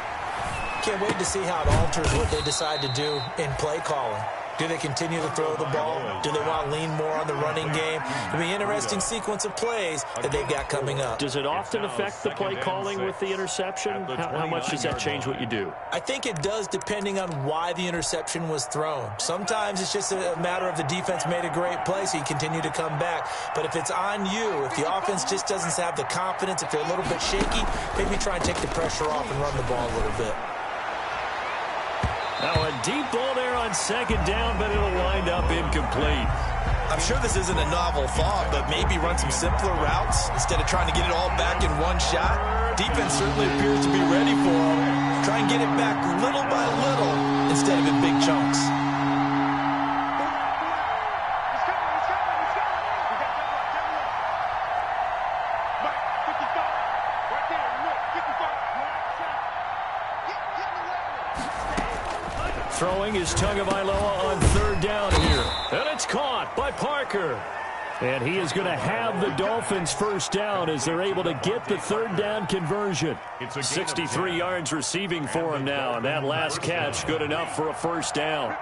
J: Can't wait to see how it alters what they decide to do in play calling. Do they continue to throw the ball? Do they want to lean more on the running game? It'll be an interesting sequence of plays that they've got coming up.
K: Does it often affect the play calling with the interception? How much does that change what you do?
J: I think it does depending on why the interception was thrown. Sometimes it's just a matter of the defense made a great play, so you continue to come back. But if it's on you, if the offense just doesn't have the confidence, if they're a little bit shaky, maybe try and take the pressure off and run the ball a little bit.
K: Now a deep ball there on 2nd down, but it'll wind up incomplete.
J: I'm sure this isn't a novel thought, but maybe run some simpler routes instead of trying to get it all back in one shot. Defense certainly appears to be ready for him. Try and get it back little by little instead of in big chunks.
K: Throwing is Tagovailoa on 3rd down here. And it's caught by Parker. And he is going to have the Dolphins first down as they're able to get the 3rd down conversion. 63 yards receiving for him now. And that last catch good enough for a first down.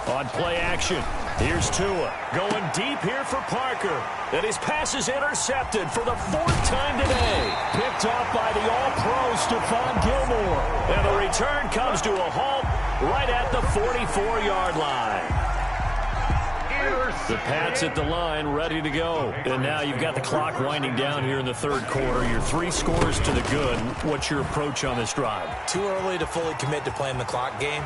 K: On play action. Here's Tua going deep here for Parker. And his pass is intercepted for the 4th time today. Picked off by the All-Pro Stephon Gilmore. And the return comes to a halt right at the 44-yard line. The Pats at the line ready to go. And now you've got the clock winding down here in the 3rd quarter. Your 3 scores to the good. What's your approach on this drive?
J: Too early to fully commit to playing the clock game.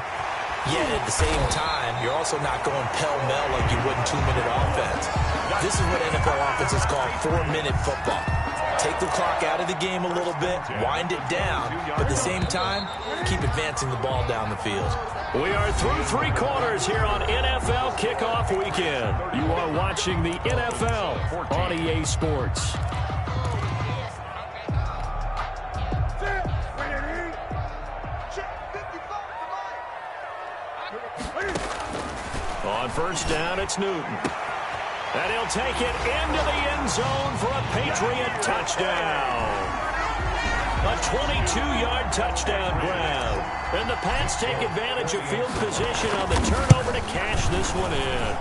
J: Yet at the same time, you're also not going pell-mell like you would in 2-minute offense. This is what NFL offenses call 4-minute football. Take the clock out of the game a little bit, wind it down, but at the same time, keep advancing the ball down the field.
K: We are through 3 quarters here on NFL Kickoff Weekend. You are watching the NFL on EA Sports. On first down, it's Newton. And he'll take it into the end zone for a Patriot touchdown. A 22-yard touchdown grab. And the Pats take advantage of field position on the turnover to cash this one in.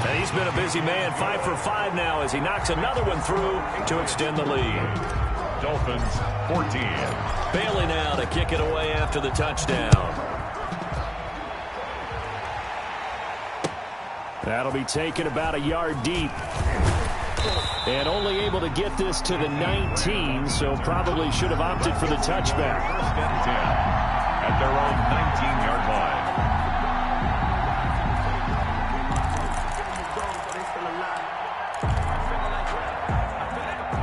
K: And he's been a busy man, 5 for 5 now as he knocks another one through to extend the lead.
I: Dolphins 14.
K: Bailey now to kick it away after the touchdown. That'll be taken about a yard deep. And only able to get this to the 19, so probably should have opted for the touchback.
I: First and 10 at their own 19-yard line.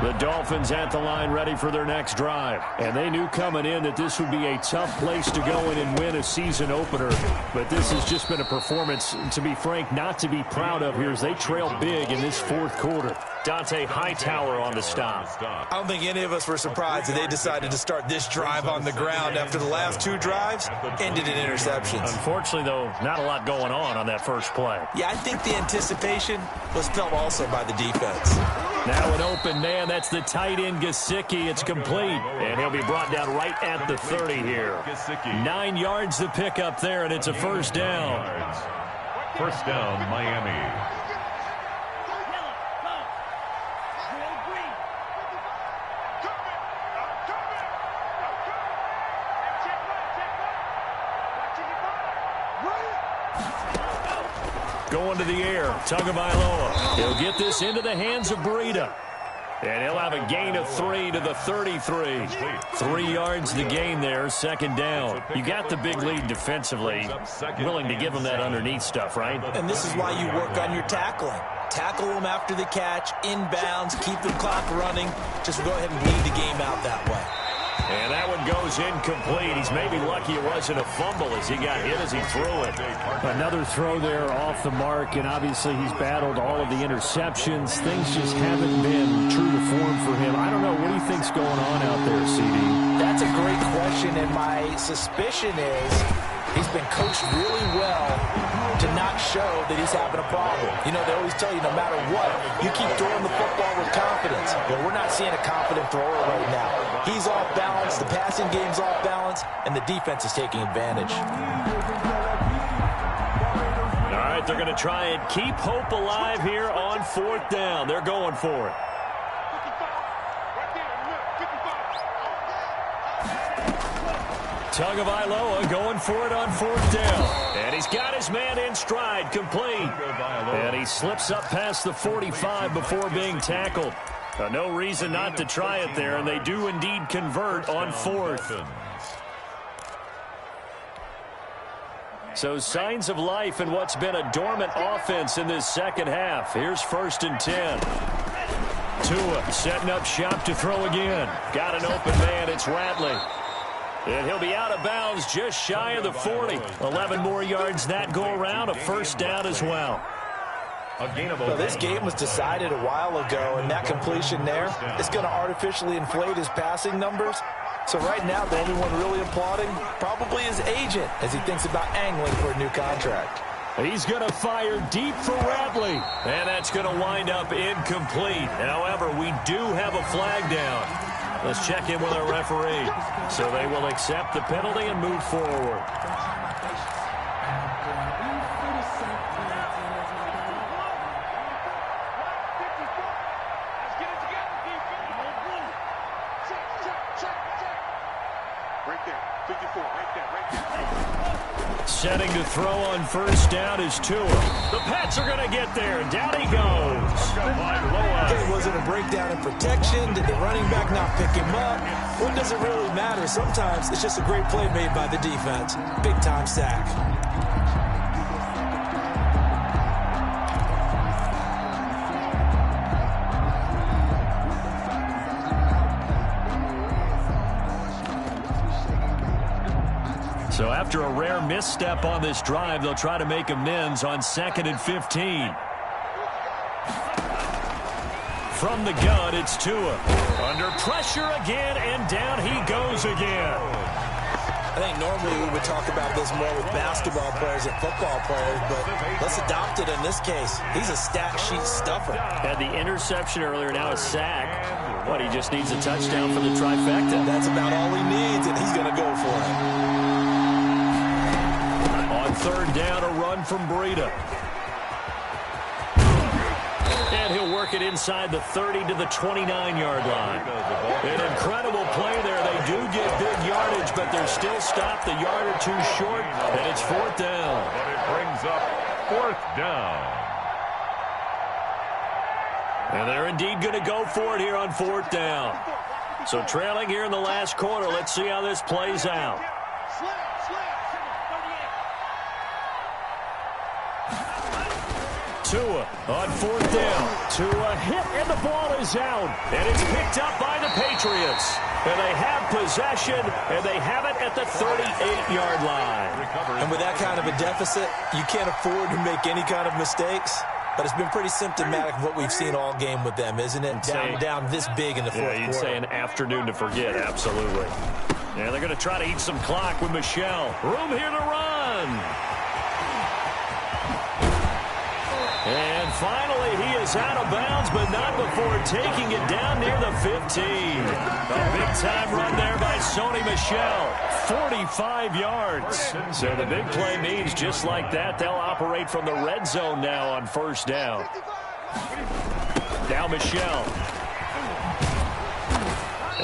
K: The Dolphins at the line ready for their next drive. And they knew coming in that this would be a tough place to go in and win a season opener. But this has just been a performance, to be frank, not to be proud of here as they trail big in this fourth quarter.
H: Dante Hightower on the stop.
J: I don't think any of us were surprised that they decided to start this drive on the ground after the last two drives ended in interceptions.
H: Unfortunately, though, not a lot going on that first play.
J: Yeah, I think the anticipation was felt also by the defense.
K: Now an open man. That's the tight end, Gesicki. It's complete. And he'll be brought down right at the 30 here. 9 yards to pick up there, and it's a first down.
I: First down, Miami.
H: Going to the air, Tagovailoa. He'll get this into the hands of Breida. And he'll have a gain of 3 to the 33. 3 yards to gain there, second down. You got the big lead defensively. Willing to give them that underneath stuff, right?
J: And this is why you work on your tackling. Tackle them after the catch, inbounds, keep the clock running. Just go ahead and lead the game out that way.
H: And that one goes incomplete. He's maybe lucky it wasn't a fumble as he got hit as he threw it.
K: Another throw there off the mark, and obviously he's battled all of the interceptions. Things just haven't been true to form for him. I don't know. What do you think's going on out there, CD?
J: That's a great question, and my suspicion is he's been coached really well to not show that he's having a problem. You know, they always tell you no matter what, you keep throwing the football with confidence. Well, we're not seeing a confident thrower right now. He's off balance, the passing game's off balance, and the defense is taking advantage.
H: All right, they're going to try and keep hope alive here on fourth down. They're going for it. Tagovailoa going for it on fourth down. And he's got his man in stride, complete. And he slips up past the 45 before being tackled. No reason not to try it there, and they do indeed convert on fourth. So signs of life in what's been a dormant offense in this second half. Here's first and 10. Tua setting up shop to throw again. Got an open man. It's Ratley. And he'll be out of bounds just shy of the 40. 11 more yards that go around. A first down as well.
J: Well, this game was decided a while ago, and that completion there is going to artificially inflate his passing numbers. So right now, the only one really applauding probably his agent as he thinks about angling for a new contract.
K: He's going to fire deep for Ratley.
H: And that's going to wind up incomplete. However, we do have a flag down. Let's check in with our referee. So they will accept the penalty and move forward. Setting to throw on first down is Tua. The Pats are going to get there. Down he goes.
J: Okay, was it a breakdown in protection? Did the running back not pick him up? What does it really matter? Sometimes it's just a great play made by the defense. Big-time sack.
H: So after a rare misstep on this drive, they'll try to make amends on 2nd and 15. From the gun, it's Tua. Under pressure again, and down he goes again.
J: I think normally we would talk about this more with basketball players and football players, but let's adopt it in this case. He's a stat sheet stuffer.
H: Had the interception earlier, now a sack. What, he just needs a touchdown for the trifecta?
J: That's about all he needs, and he's going to go for it.
H: On third down, a run from Breida. And he'll work it inside the 30 to the 29-yard line. An incredible play there. They do get big yardage, but they're still stopped a yard or two short, and it's fourth down.
I: But it brings up fourth down.
H: And they're indeed going to go for it here on 4th down. So trailing here in the last quarter. Let's see how this plays out. Tua on 4th down. Tua hit, and the ball is out. And it's picked up by the Patriots. And they have possession, and they have it at the 38-yard line.
J: And with that kind of a deficit, you can't afford to make any kind of mistakes. But it's been pretty symptomatic of what we've seen all game with them, isn't it? Down this big in the fourth quarter.
H: You'd say an afternoon to forget, absolutely. Yeah, they're going to try to eat some clock with Michelle. Room here to run. And finally, he is out of bounds, but not before taking it down near the 15. A big-time run there by Sony Michel. 45 yards. So the big play means just like that, they'll operate from the red zone now on 1st down. Now Michel.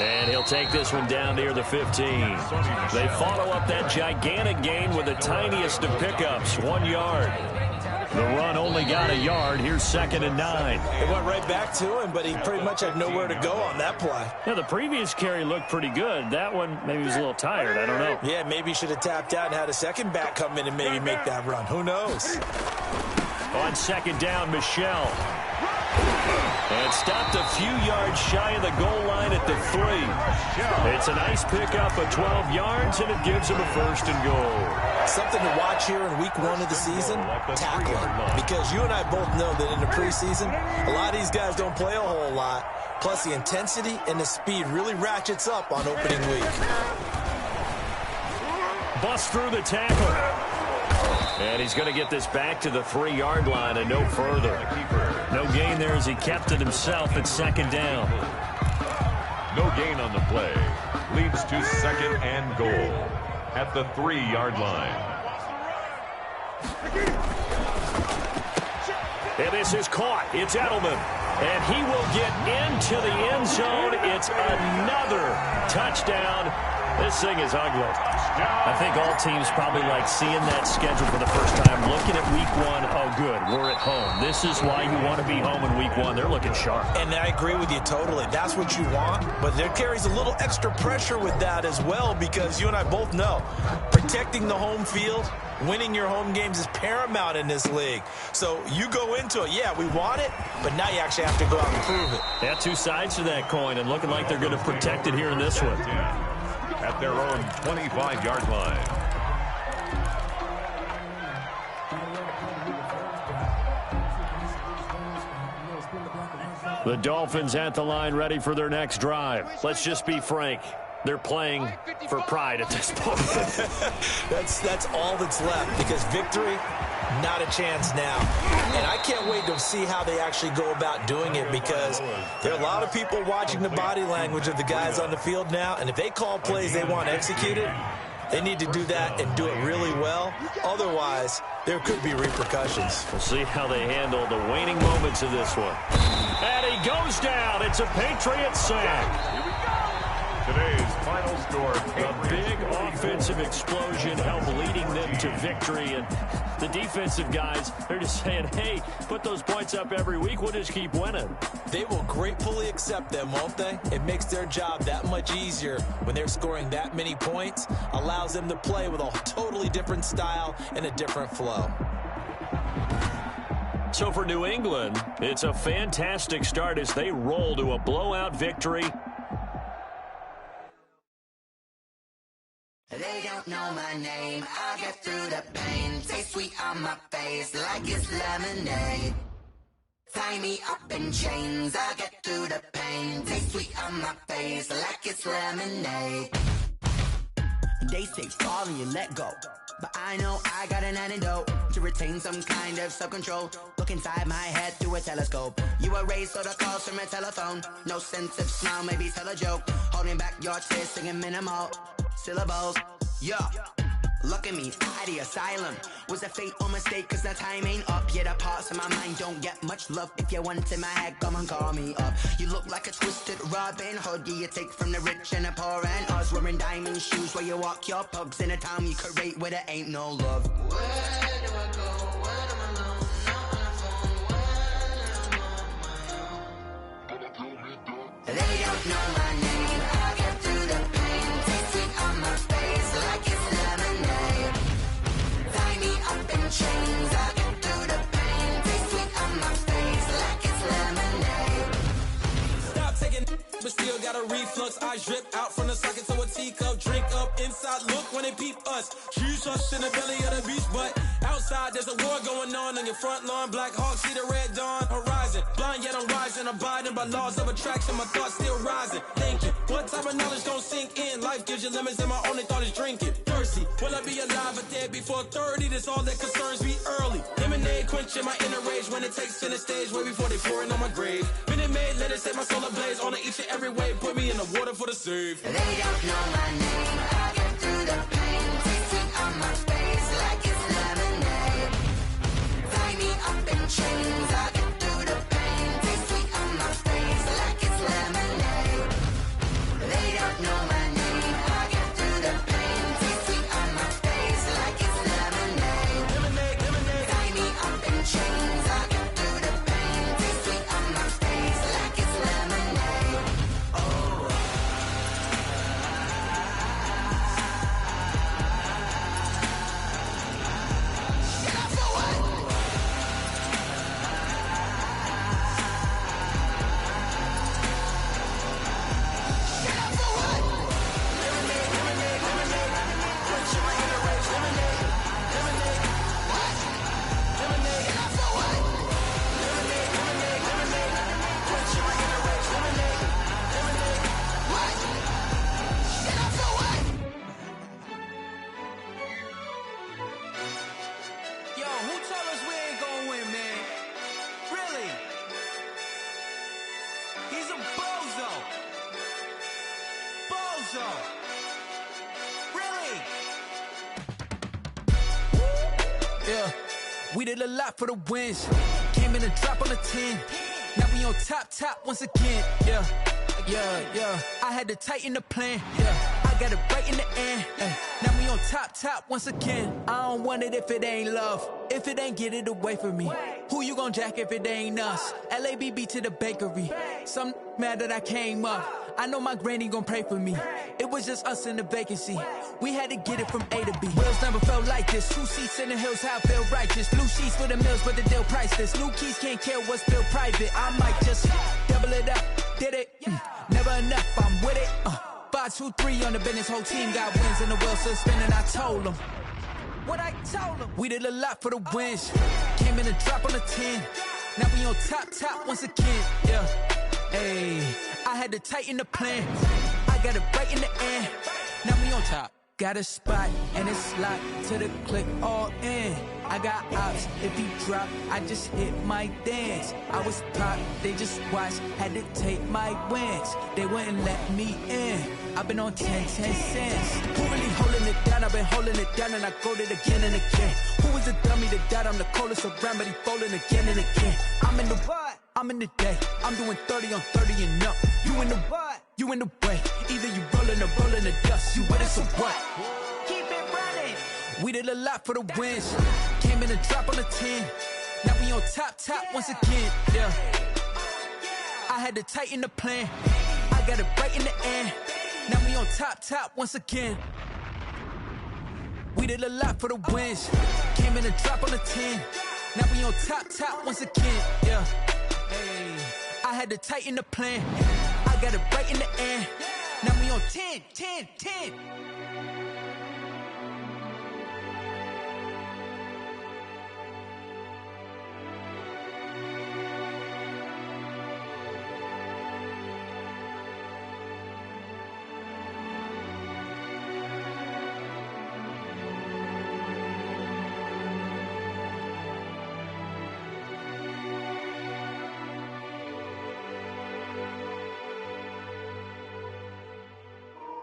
H: And he'll take this one down near the 15. They follow up that gigantic gain with the tiniest of pickups, 1 yard. The run only got a yard. Here's 2nd and 9.
J: It went right back to him, but he pretty much had nowhere to go on that play.
H: Yeah, the previous carry looked pretty good. That one, maybe he was a little tired. I don't know.
J: Yeah, maybe he should have tapped out and had a second back come in and maybe make that run. Who knows?
H: On 2nd down, Michel. And stopped a few yards shy of the goal line at the 3. It's a nice pickup of 12 yards, and it gives him a 1st and goal.
J: Something to watch here in week 1 of the season, tackling. Because you and I both know that in the preseason, a lot of these guys don't play a whole lot. Plus, the intensity and the speed really ratchets up on opening week.
H: Bust through the tackle. And he's going to get this back to the 3-yard line and no further. No gain there as he kept it himself at 2nd down.
I: No gain on the play. Leads to 2nd and goal at the 3-yard line.
H: And this is caught. It's Edelman. And he will get into the end zone. It's another touchdown. This thing is ugly. I think all teams probably like seeing that schedule for the first time. Looking at week 1, oh good, we're at home. This is why you want to be home in week 1. They're looking sharp.
J: And I agree with you totally. That's what you want. But there carries a little extra pressure with that as well, because you and I both know protecting the home field, winning your home games is paramount in this league. So you go into it, yeah, we want it, but now you actually have to go out and prove it.
H: Yeah, two sides to that coin, and looking like they're going to protect it here in this one.
I: At their own 25-yard line.
H: The Dolphins at the line, ready for their next drive. Let's just be frank. They're playing for pride at this point.
J: That's all that's left, because victory, not a chance now. And I can't wait to see how they actually go about doing it, because there are a lot of people watching the body language of the guys on the field now, and if they call plays they want executed, they need to do that and do it really well. Otherwise, there could be repercussions.
H: We'll see how they handle the waning moments of this one. And he goes down. It's a Patriot sack.
I: Today's final score.
H: A big offensive explosion helped leading them to victory. And the defensive guys, they're just saying, hey, put those points up every week. We'll just keep winning.
J: They will gratefully accept them, won't they? It makes their job that much easier when they're scoring that many points. Allows them to play with a totally different style and a different flow.
H: So for New England, it's a fantastic start as they roll to a blowout victory.
A: They don't know my name, I'll get through the pain. Taste sweet on my face like it's lemonade. Tie me up in chains, I'll get through the pain. Taste sweet on my face like it's lemonade. They say fall and you let go, but I know I got an antidote to retain some kind of self-control. Look inside my head through a telescope. You erase all the calls from a telephone. No sense of smile, maybe tell a joke. Holding back your tears, singing minimal syllables. Yeah, look at me, out the asylum. Was a fate or mistake, cause the time ain't up. Yeah, the parts of my mind don't get much love. If you want in my head, come and call me up. You look like a twisted Robin Hood. Yeah, you take from the rich and the poor and us. Wearing diamond shoes where you walk your pugs in a town you create where there ain't no love. Where do I go? Where am I alone? Not on the phone. When I'm on my own.
F: got a reflux. Eyes drip out from the socket to a teacup. Drink up inside, look when they peep us. Huge us in the belly of the beach, but outside there's a war going on your front lawn. Black Hawk, see the red dawn horizon. Blind yet I'm rising, abiding by laws of attraction. My thoughts still rising. Thinking, what type of knowledge gon' sink in? Life gives you lemons and my only thought is drinking. Thirsty, will I be alive or dead before 30? That's all that concerns me early. Lemonade quenching my inner rage when it takes center stage way before they pour it on my grave. Minute Maid, let it set my soul ablaze on each and every way. Put me in the water for the save.
A: They don't know my name. I get through the pain. Tasting on my face like it's lemonade. Tie me up in chains. I get through the pain. Tasting on my face like it's lemonade. They don't know my name. I get through the pain. Tasting on my face like it's lemonade.
F: Lemonade, lemonade.
A: Tie me up in chains. I get through the pain. Tasting on my face like it's lemonade. Oh.
F: Yo, who told us we ain't gonna win, man? Really? He's a bozo. Bozo. Really? Yeah, we did a lot for the wins. Came in a drop on the 10. Now we on top once again. Yeah. I had to tighten the plan. Yeah, I got it right in the end. Now we on top once again. I don't want it if it ain't love. If it ain't, get it away from me. Who you gon' jack if it ain't us? LABB to the bakery. Some mad that I came up. I know my granny gon' pray for me. It was just us in the vacancy. We had to get it from A to B. Wheels never felt like this. 2 seats in the hills, how I feel righteous. Blue sheets for the mills, but the deal priceless. New keys can't care what's built private. I might just double it up. Did it? Never enough, I'm with it. 5, 2, 3 on the business. Whole team got wins and the wheels still spinning. I told them what I told them. We did a lot for the wins. Came in a drop on the 10. Now we on top once again. Yeah. Hey, I had to tighten the plan. I got it right in the end. Now we on top. Got a spot and it's locked to the click all in. I got ops, if he drop, I just hit my dance. I was top, they just watched, had to take my wins. They wouldn't let me in. I've been on 10 cents. Who really holding it down? I've been holding it down and I go it again and again. Who is the dummy that died? I'm the coldest around, but he folding again and again. I'm in the what? I'm in the day. I'm doing 30 on 30 and up. You in the what? You in the way. Either you rolling or rolling the dust. You with it, so what? Keep it running. We did a lot for the wins. Came in a drop on the 10. Now we on top once again. Yeah. I had to tighten the plan. I got it right in the end. Now we on top once again. We did a lot for the wins. Came in a drop on the 10. Now we on top once again. Yeah. Hey, I had to tighten the plan. I got it right in the end. Now we on 10.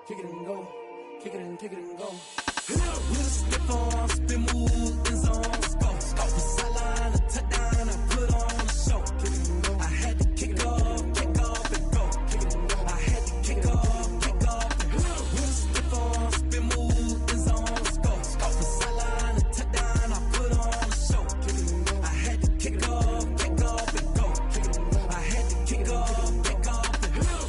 M: Kick it and go, kick it and go.
F: We'll step on, spin, move, and zone. Go. From sideline to touchdown, I put on a show. I had to kick off and go. I had to kick off and go. We'll step on, spin, move, and zone. Go. From sideline to touchdown, I put on a show. I had to kick off and go. I had to kick off and go.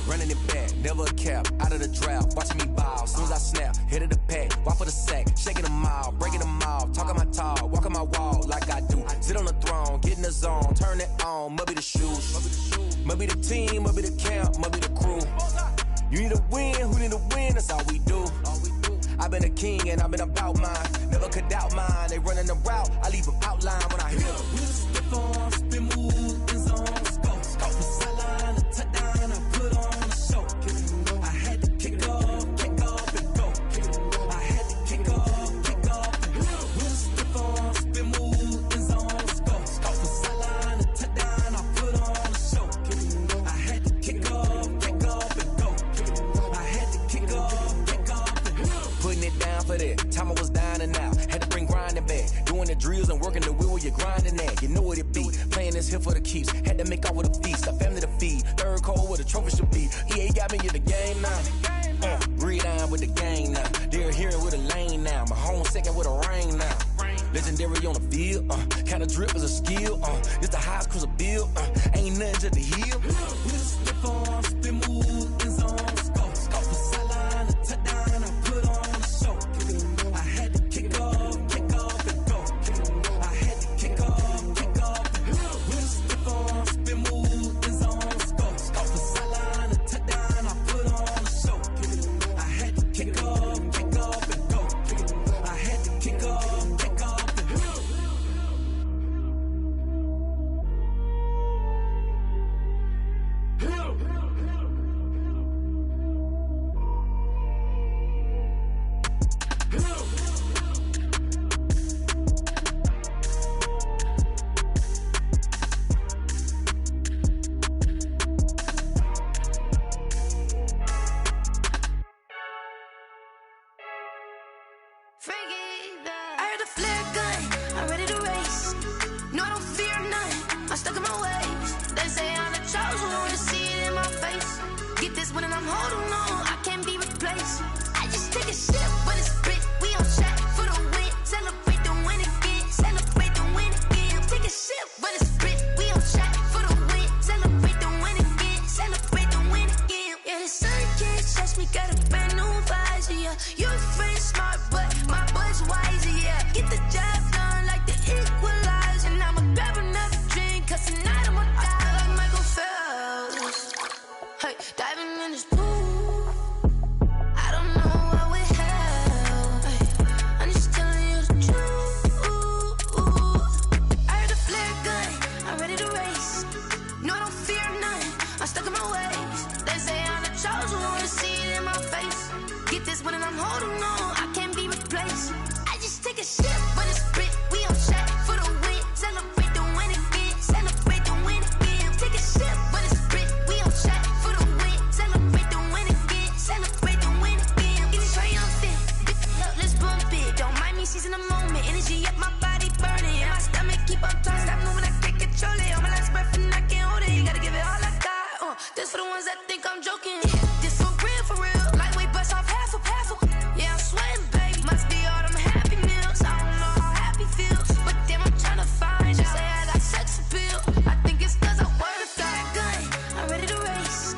N: Running it back, never a cap, out of the drought, watching me ball. Soon as I snap, hit of the pack, walk for the sack, shaking them out, breaking them off, talking my talk, walking my wall like I do. Sit on the throne, get in the zone, turn it on, must be the shoes, must be the team, must be the camp, must be the crew. You need a win, who need a win? That's all we do. I've been a king and I've been about mine. Never could doubt mine. They running the route, I leave them outline when I hear them.
F: Step on, spin, move, in zone, let's go. Scope the sideline, a touchdown, I put on a show. I had to kick off and go. I had to kick off and go. We'll step on, spin, move, in zone, let's go. Scope the sideline, a touchdown, I put on a show. I had to kick off and go. I had to kick off and go.
N: Putting it down for that. Time I was down and out. Had to bring grinding back. Doing the drills and working the wheel where you're grinding at. You know what it be. Playing this here for the keeps. Had to make off with a feast. A family to feed. Third cold where the trophy should be. EA got me in the game now. Breathe down with the gang now. They're hearing with a lane now. My home second with a rain now. Legendary on the field. Kind of drip is a skill. It's the highest cruiser bill. Ain't nothing to the hill.
F: We'll step on, spin, move, in zone, scope. Scope the sideline, a touchdown, I put on a show. I had to kick off and go. I had to kick off and go. We'll step on, spin, move, in zone, scope. Scope the sideline, a touchdown, I put on a show. I had to kick off and go. I had to kick off and go.
A: I heard a flare gun, I'm ready to race. No, I don't fear none, I'm stuck in my ways. They say I'm the chosen one, to see it in my face. Get this one and I'm holding on, I can't be replaced. I just take a sip when it's split, we on track for the win. Celebrate the win again, celebrate the win again. Take a sip when it's split, we on track for the win. Celebrate the win again, celebrate the win again. Yeah, the sun can't touch me, got a brand new visor, yeah. You're friend smart, but my boy's wiser, yeah. Get the job done like the equalizer. And I'ma grab another drink, cause tonight I'ma die like Michael Phelps. Hey, diving in this pool, I don't know what we have. Hey, I'm just telling you the truth. I heard a flare gun, I'm ready to race. No, I don't fear none, I'm stuck in my ways. They say I'm the chosen one, to see it in my face. Get this one and I'm holding on, I can't be replaced. I just take a sip when it's split, we on track for the win. Celebrate the win again, celebrate the win again. Take a sip when it's split, we on track for the win. Celebrate the win again, celebrate the win again. Get it triumphant, let's bump it. Don't mind me seizing the moment, energy up my body burning. And my stomach keep up tight, stop moving, I can't control it. On my last breath and I can't hold it, gotta give it all I got. This for the ones that think I'm joking. This for real, lightweight bust off half a. Yeah, I'm sweating, baby. Must be all them happy meals. I don't know how happy feels, but damn, I'm trying to find out. Say I got sex appeal. I think it's cause I wear the flag gun. I'm ready to race.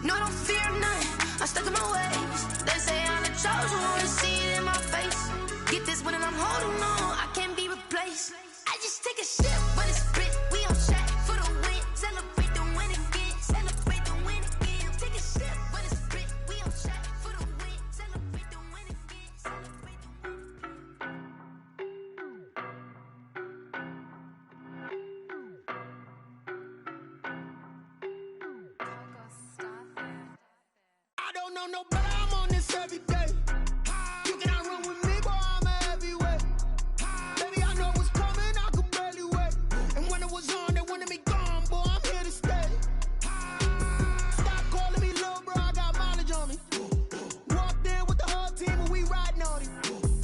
A: No, I don't fear none. I'm stuck in my ways. They say I'm the chosen one, to see it in my face. Get this one and I'm holding on, I can't be replaced. I just take a sip when it's split. We on track for the win. Celebrate the win again. Celebrate the win again. Take a sip when it's split. We on track for the win. Celebrate the win again. Celebrate the win.
F: I don't know nobody, I'm on this every day. You cannot run with me, boy, I'm a heavyweight. Baby, I know what's coming, I could barely wait. And when it was on, they wanted me gone, boy, I'm here to stay. Stop calling me little bro, I got mileage on me. Walked in with the whole team and we riding on him.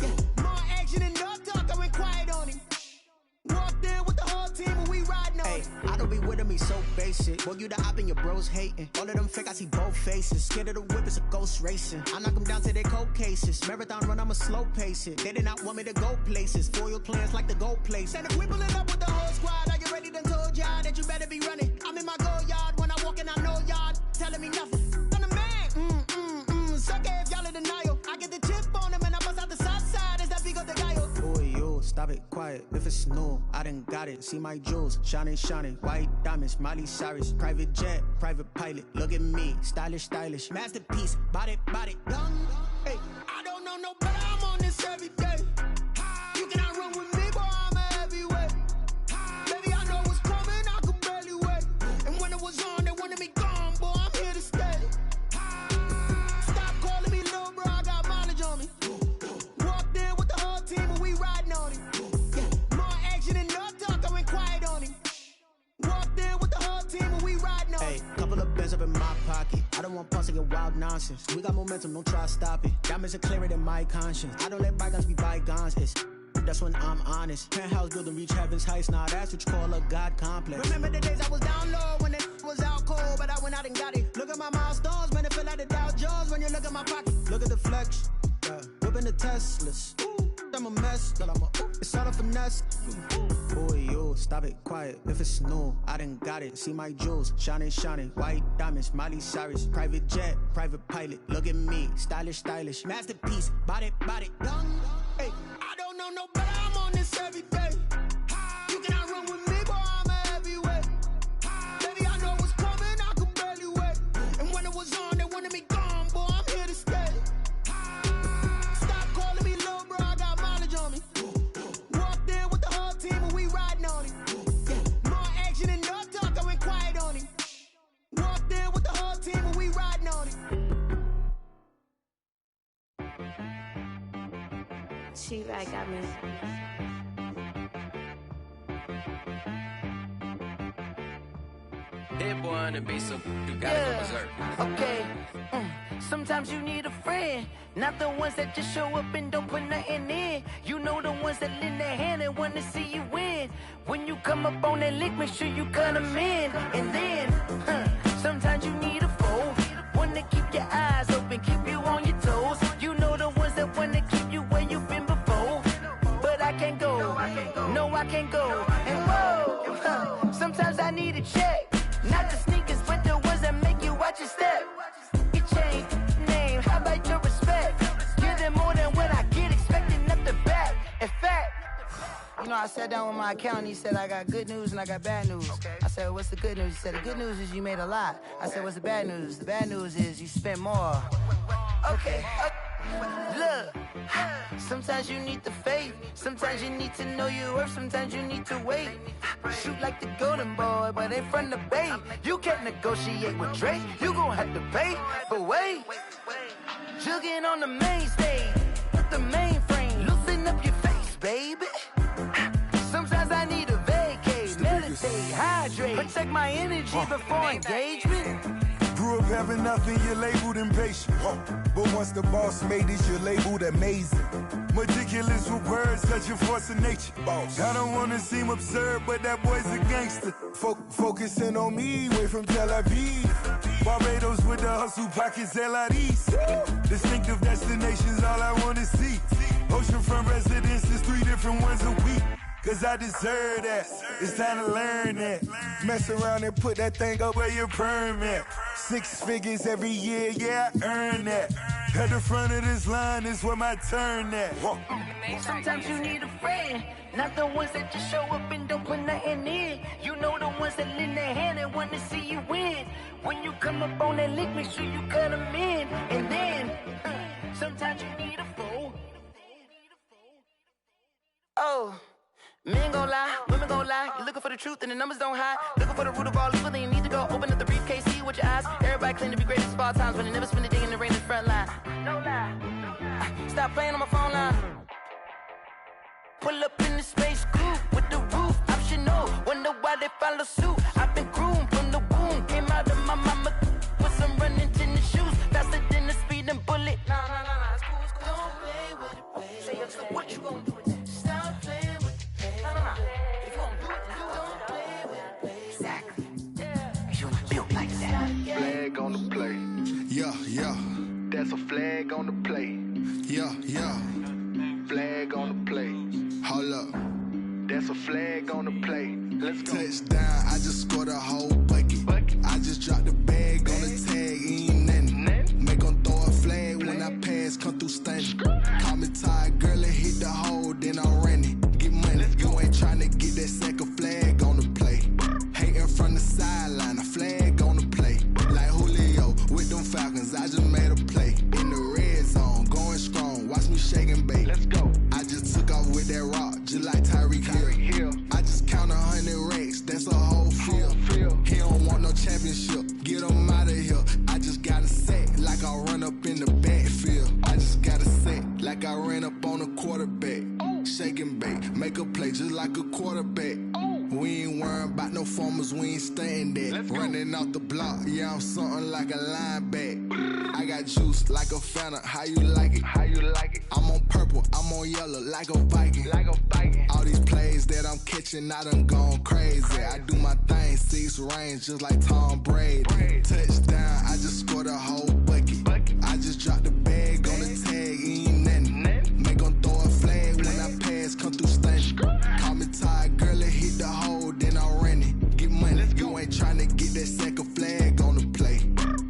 F: Yeah, more action and no talk, I went quiet on him. Walked in with the whole team and we riding on him.
O: I don't be with him, he's so basic. Boy, you the op and your bros hating. All of them fake, I see both faces. Scared of the whip, it's a ghost racing. I knock them down to their cold cases. Marathon run, I'ma slow pace it. They did not want me to go places. Foil plans like the go place. And if we pulling up with the whole squad, are you ready? Done told y'all that you better be running. I'm in my go yard when I walk in, I know y'all telling me nothing. I'm the man. Suck it if y'all in denial. I get the chip on them and I bust out the south side. Is that big of the guy? Boy, yo, stop it, quiet. If it's it's new, I done got it. See my jewels, shining, shining. White diamonds, Miley Cyrus. Private jet, private pilot. Look at me, stylish, stylish. Masterpiece, body, body. Young, hey, I don't know no better. I'm on this every day. You cannot run with me, boy, I'm a heavyweight. Baby, I know what's coming, I could barely wait. And when it was on, they wanted me gone, boy, I'm here to stay. Stop calling me little bro, I got mileage on me. Walked in with the whole team and we riding on him. Yeah, more action than no talk, I went quiet on him. Walked in with the whole team and we riding on him. Hey, couple of bands up in my pocket. I don't want pause to get wild nonsense. We got momentum, don't try to stop it. Diamonds are clearer than my conscience. I don't let bygones be bygones. It's that's when I'm honest. Penthouse building, reach heaven's heights. Now that's what you call a God complex. Remember the days I was down low when it was out cold, but I went out and got it. Look at my milestones, man, it feel like the Dow Jones when you look at my pocket. Look at the flex, yeah. Whipping the Teslas. Ooh, I'm a mess, but it's all a finesse. Boy, you stop it, quiet. If it's new, I done got it. See my jewels, shining, shining. White diamonds, Miley Cyrus. Private jet, private pilot. Look at me, stylish, stylish. Masterpiece, body, body. Young, hey, I don't know no better. I'm on this every day. You cannot run with me, boy, I'm a heavyweight. Baby, I know what's coming, I could barely wait. And when it was on, they wanted me gone, boy, I'm here to stay. Stop calling me little bro, I got mileage on me. Walked in with the whole team and we riding on him. Yeah, more action than no talk, I went quiet on him. Walked in with the whole team and we riding on him.
B: She right got me.
C: That boy on the beat, so you gotta go berserk.
D: Okay. Sometimes you need a friend, not the ones that just show up and don't put nothing in. You know the ones that lend their hand and want to see you win. When you come up on that lick, make sure you cut them in. And then, sometimes you need a foe, one to keep your eyes open, keep you on your toes. You know the ones that want to keep you where you've been before. But I can't go, no, I can't go. And whoa, sometimes I need a check, not the sneakers, but the ones that make you watch your step. Your chain, name, how about your respect? Give them more than what I get, expecting up the back. In fact, you know, I sat down with my accountant, he said, I got good news and I got bad news. I said, what's the good news? He said, the good news is you made a lot. I said, what's the bad news? The bad news is you spent more. Okay, look, sometimes you need the faith, sometimes you need to know your worth, sometimes you need to wait. Shoot like the golden boy, but ain't from the bay. You can't negotiate with Drake, you gon' have to pay. But wait, jugging on the main stage, with the mainframe, loosen up your face, baby. Sometimes I need a vacate, meditate, hydrate, protect my energy before engagement.
E: Grew up having nothing, you're labeled impatient. But once the boss made it, you're labeled amazing. Meticulous with words, such a force of nature. I don't wanna seem absurd, but that boy's a gangster. Focusing on me, way from Tel Aviv. Barbados with the hustle pockets, LIDs. Distinctive destinations, all I wanna see. Oceanfront residences, 3 different ones a week. Cause I deserve that, it's time to learn that. Mess around and put that thing up where your permit. 6 figures every year, yeah, I earn that. At the front of this line is where my turn at.
D: Sometimes you need a friend, not the ones that just show up and don't put nothing in. You know the ones that lend their hand and want to see you win. When you come up on that lick, make sure you cut them in. And then, sometimes you need a foe. Oh. Men gon' lie, women gon' lie. You're looking for the truth and the numbers don't hide. Looking for the root of all evil, then you need to go open up the briefcase, see with your eyes. Everybody claim to be greatest of all times, but they never spend a day in the rain in the front line. No lie. Stop playing on my phone line. Pull up in the space coupe with the roof optional. Wonder why they follow suit. I've been groomed from the womb. Came out of my mama with some running tennis shoes. Faster than the speeding bullet. Nah, it's cool, it's cool. Don't play with it, baby. Say, what you gon' do with that? Stop playing with it. If you gon' do it, you don't play with it. Exactly. Yeah. You built like that.
P: Flag on the play.
Q: Yeah.
P: That's a flag on the play.
Q: Yeah.
P: Flag on the play.
Q: Hold up.
P: That's a flag on the play. Let's go.
Q: Touchdown, I just scored a whole bucket. I just dropped the bag on the tag, ain't nothing. Make them throw a flag when I pass, come through stunning. Call me tired, girl, and hit the hole, then I'm running. Get money, you ain't trying no formers, we ain't staying there. Running out the block, yeah, I'm something like a linebacker. I got juice like a Fanta, how you like it? How you like it? I'm on purple, I'm on yellow, like a Viking. Like a Viking. All these plays that I'm catching, I done gone crazy. I do my thing, 6 range, just like Tom Brady. Touchdown, I just scored a whole bucket. I just dropped the bag on the tag, ain't nothing. Make 'em throw a flag when I pass, come through stunning. Call me tired, girl, it hit the hole, then I ran it. Get money, you ain't tryna get that second flag on the play.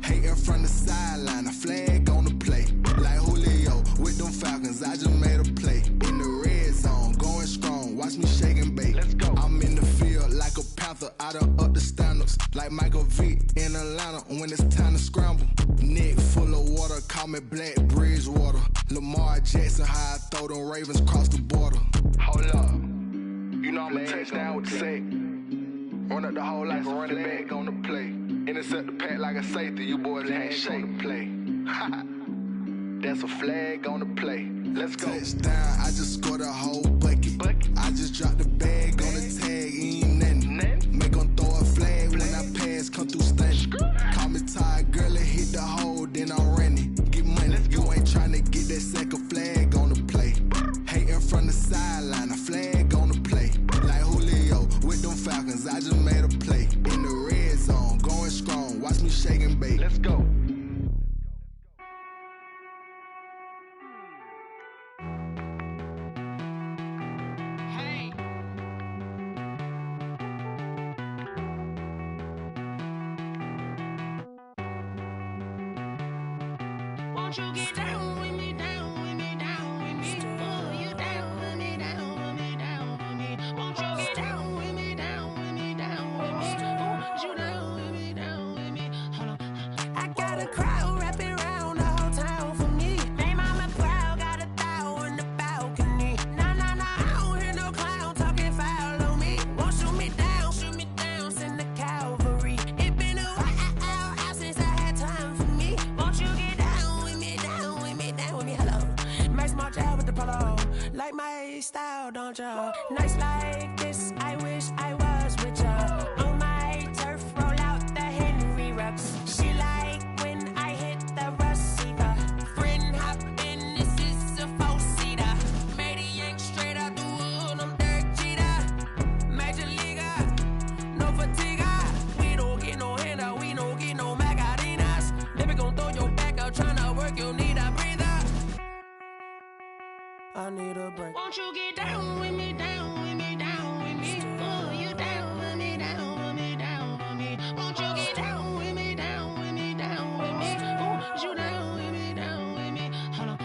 Q: Hating from the sideline, a flag on the play. Like Julio with them Falcons, I just made a play. In the red zone, going strong, watch me shake and bake. I'm in the field like a panther, I done up the standards. Like Michael Vick in Atlanta when it's time to scramble. Neck full of water, call me Black Bridgewater. Lamar Jackson, how I throw them Ravens cross the border. Hold up, you know I'm a touchdown with the sack. Run up the hole like a running back on the play. Intercept the pack like a safety, you boys ain't shake the play. That's a flag on the play. Let's go. Touchdown, I just scored a whole bucket. I just dropped the bag on the tag, ain't nothing. Make 'em throw a flag when I pass, come through stunning. Call me tired, girl, it hit the hole, then I ran it. Get money, you ain't tryna get that second flag on the play. Hating from the sideline, a flag on the play. Like Julio with them Falcons, I just made a play. In the red zone, going strong, watch me shake and bake. Let's go.
A: Won't you get down with me, down with me, down with me? Oh, you down with me, down with me, down with me. Won't you get down with me, down with me, down with me? Oh, you down with me, down with me? Hold on. I got a crowd wrapping around the whole town for me. Made mama proud, got a thou on the balcony. Nah, nah, nah, I don't hear no clown talking foul on me. Won't shoot me down, send the cavalry. It been a while since I had time for me. Won't you get down with me, down with me, down with me? Hello. Max March out with the polo. Like my style, don't ya? Nights like this, I wish I was with ya. On my turf, roll out the Henry rocks. She like when I hit the receiver. Friend hop in, this is a four-seater. Made a yank straight out the wood, I'm Derek Jeter. Major leaguer, no fatigue. We don't get no handout, we don't get no Macarinas. Never gon' throw your back out, tryna work, you need a breather. I need a break. Won't you get down with me, down with me, down with me? Oh, you down with me, down with me, down with me? Won't you get down with me, down with me, down with me? Oh, you down with me, down with me? Hold on.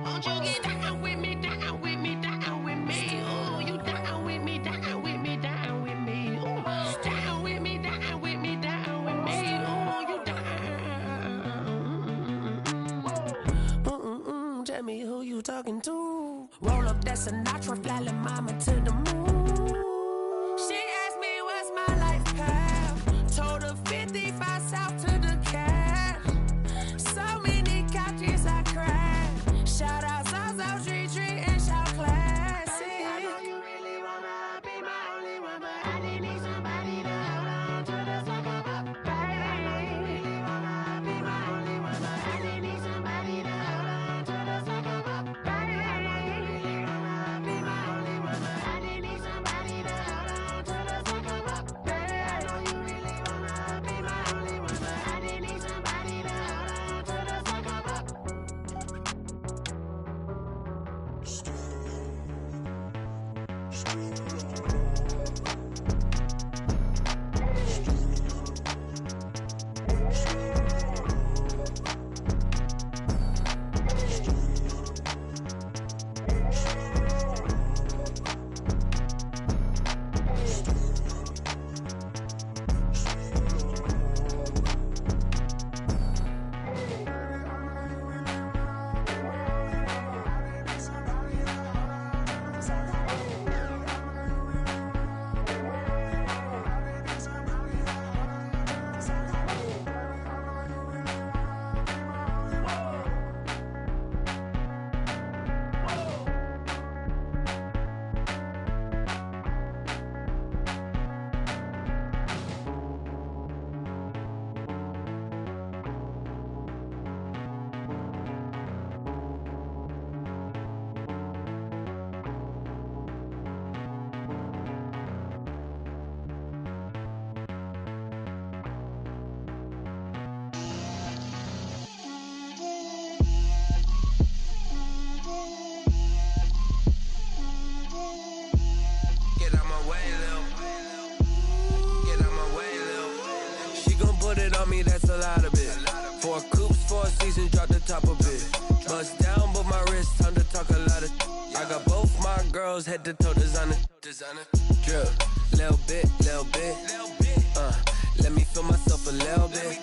A: Won't you get down with me, down with me, down with me? Oh, you down with me, down with me, down with me? Oh, down with me, down with me, down with me? Oh, you down. Tell me who you talking to. Roll up that Sinatra, fly la mama to the moon. She asked me what's my life path. Told her 55 south to the cab. So many couches I cried. Shout out South Street and shout classic. I know you really wanna be my only one, but I didn't need somebody to hold on to the second up. Baby, I know you really wanna be my only one, but I didn't need somebody to hold on to the second up. Baby, I know you really wanna be my only one, but I didn't need somebody to hold on to the second up. Baby, I know you really wanna be my only one, but I didn't need somebody to hold on to the second up.
C: 4 coops, 4 seasons, drop the top a bit. Bust down, but my wrist, time to talk a lot of. I got both my girls head to toe designer. Drip, little bit. Let me feel myself a little bit.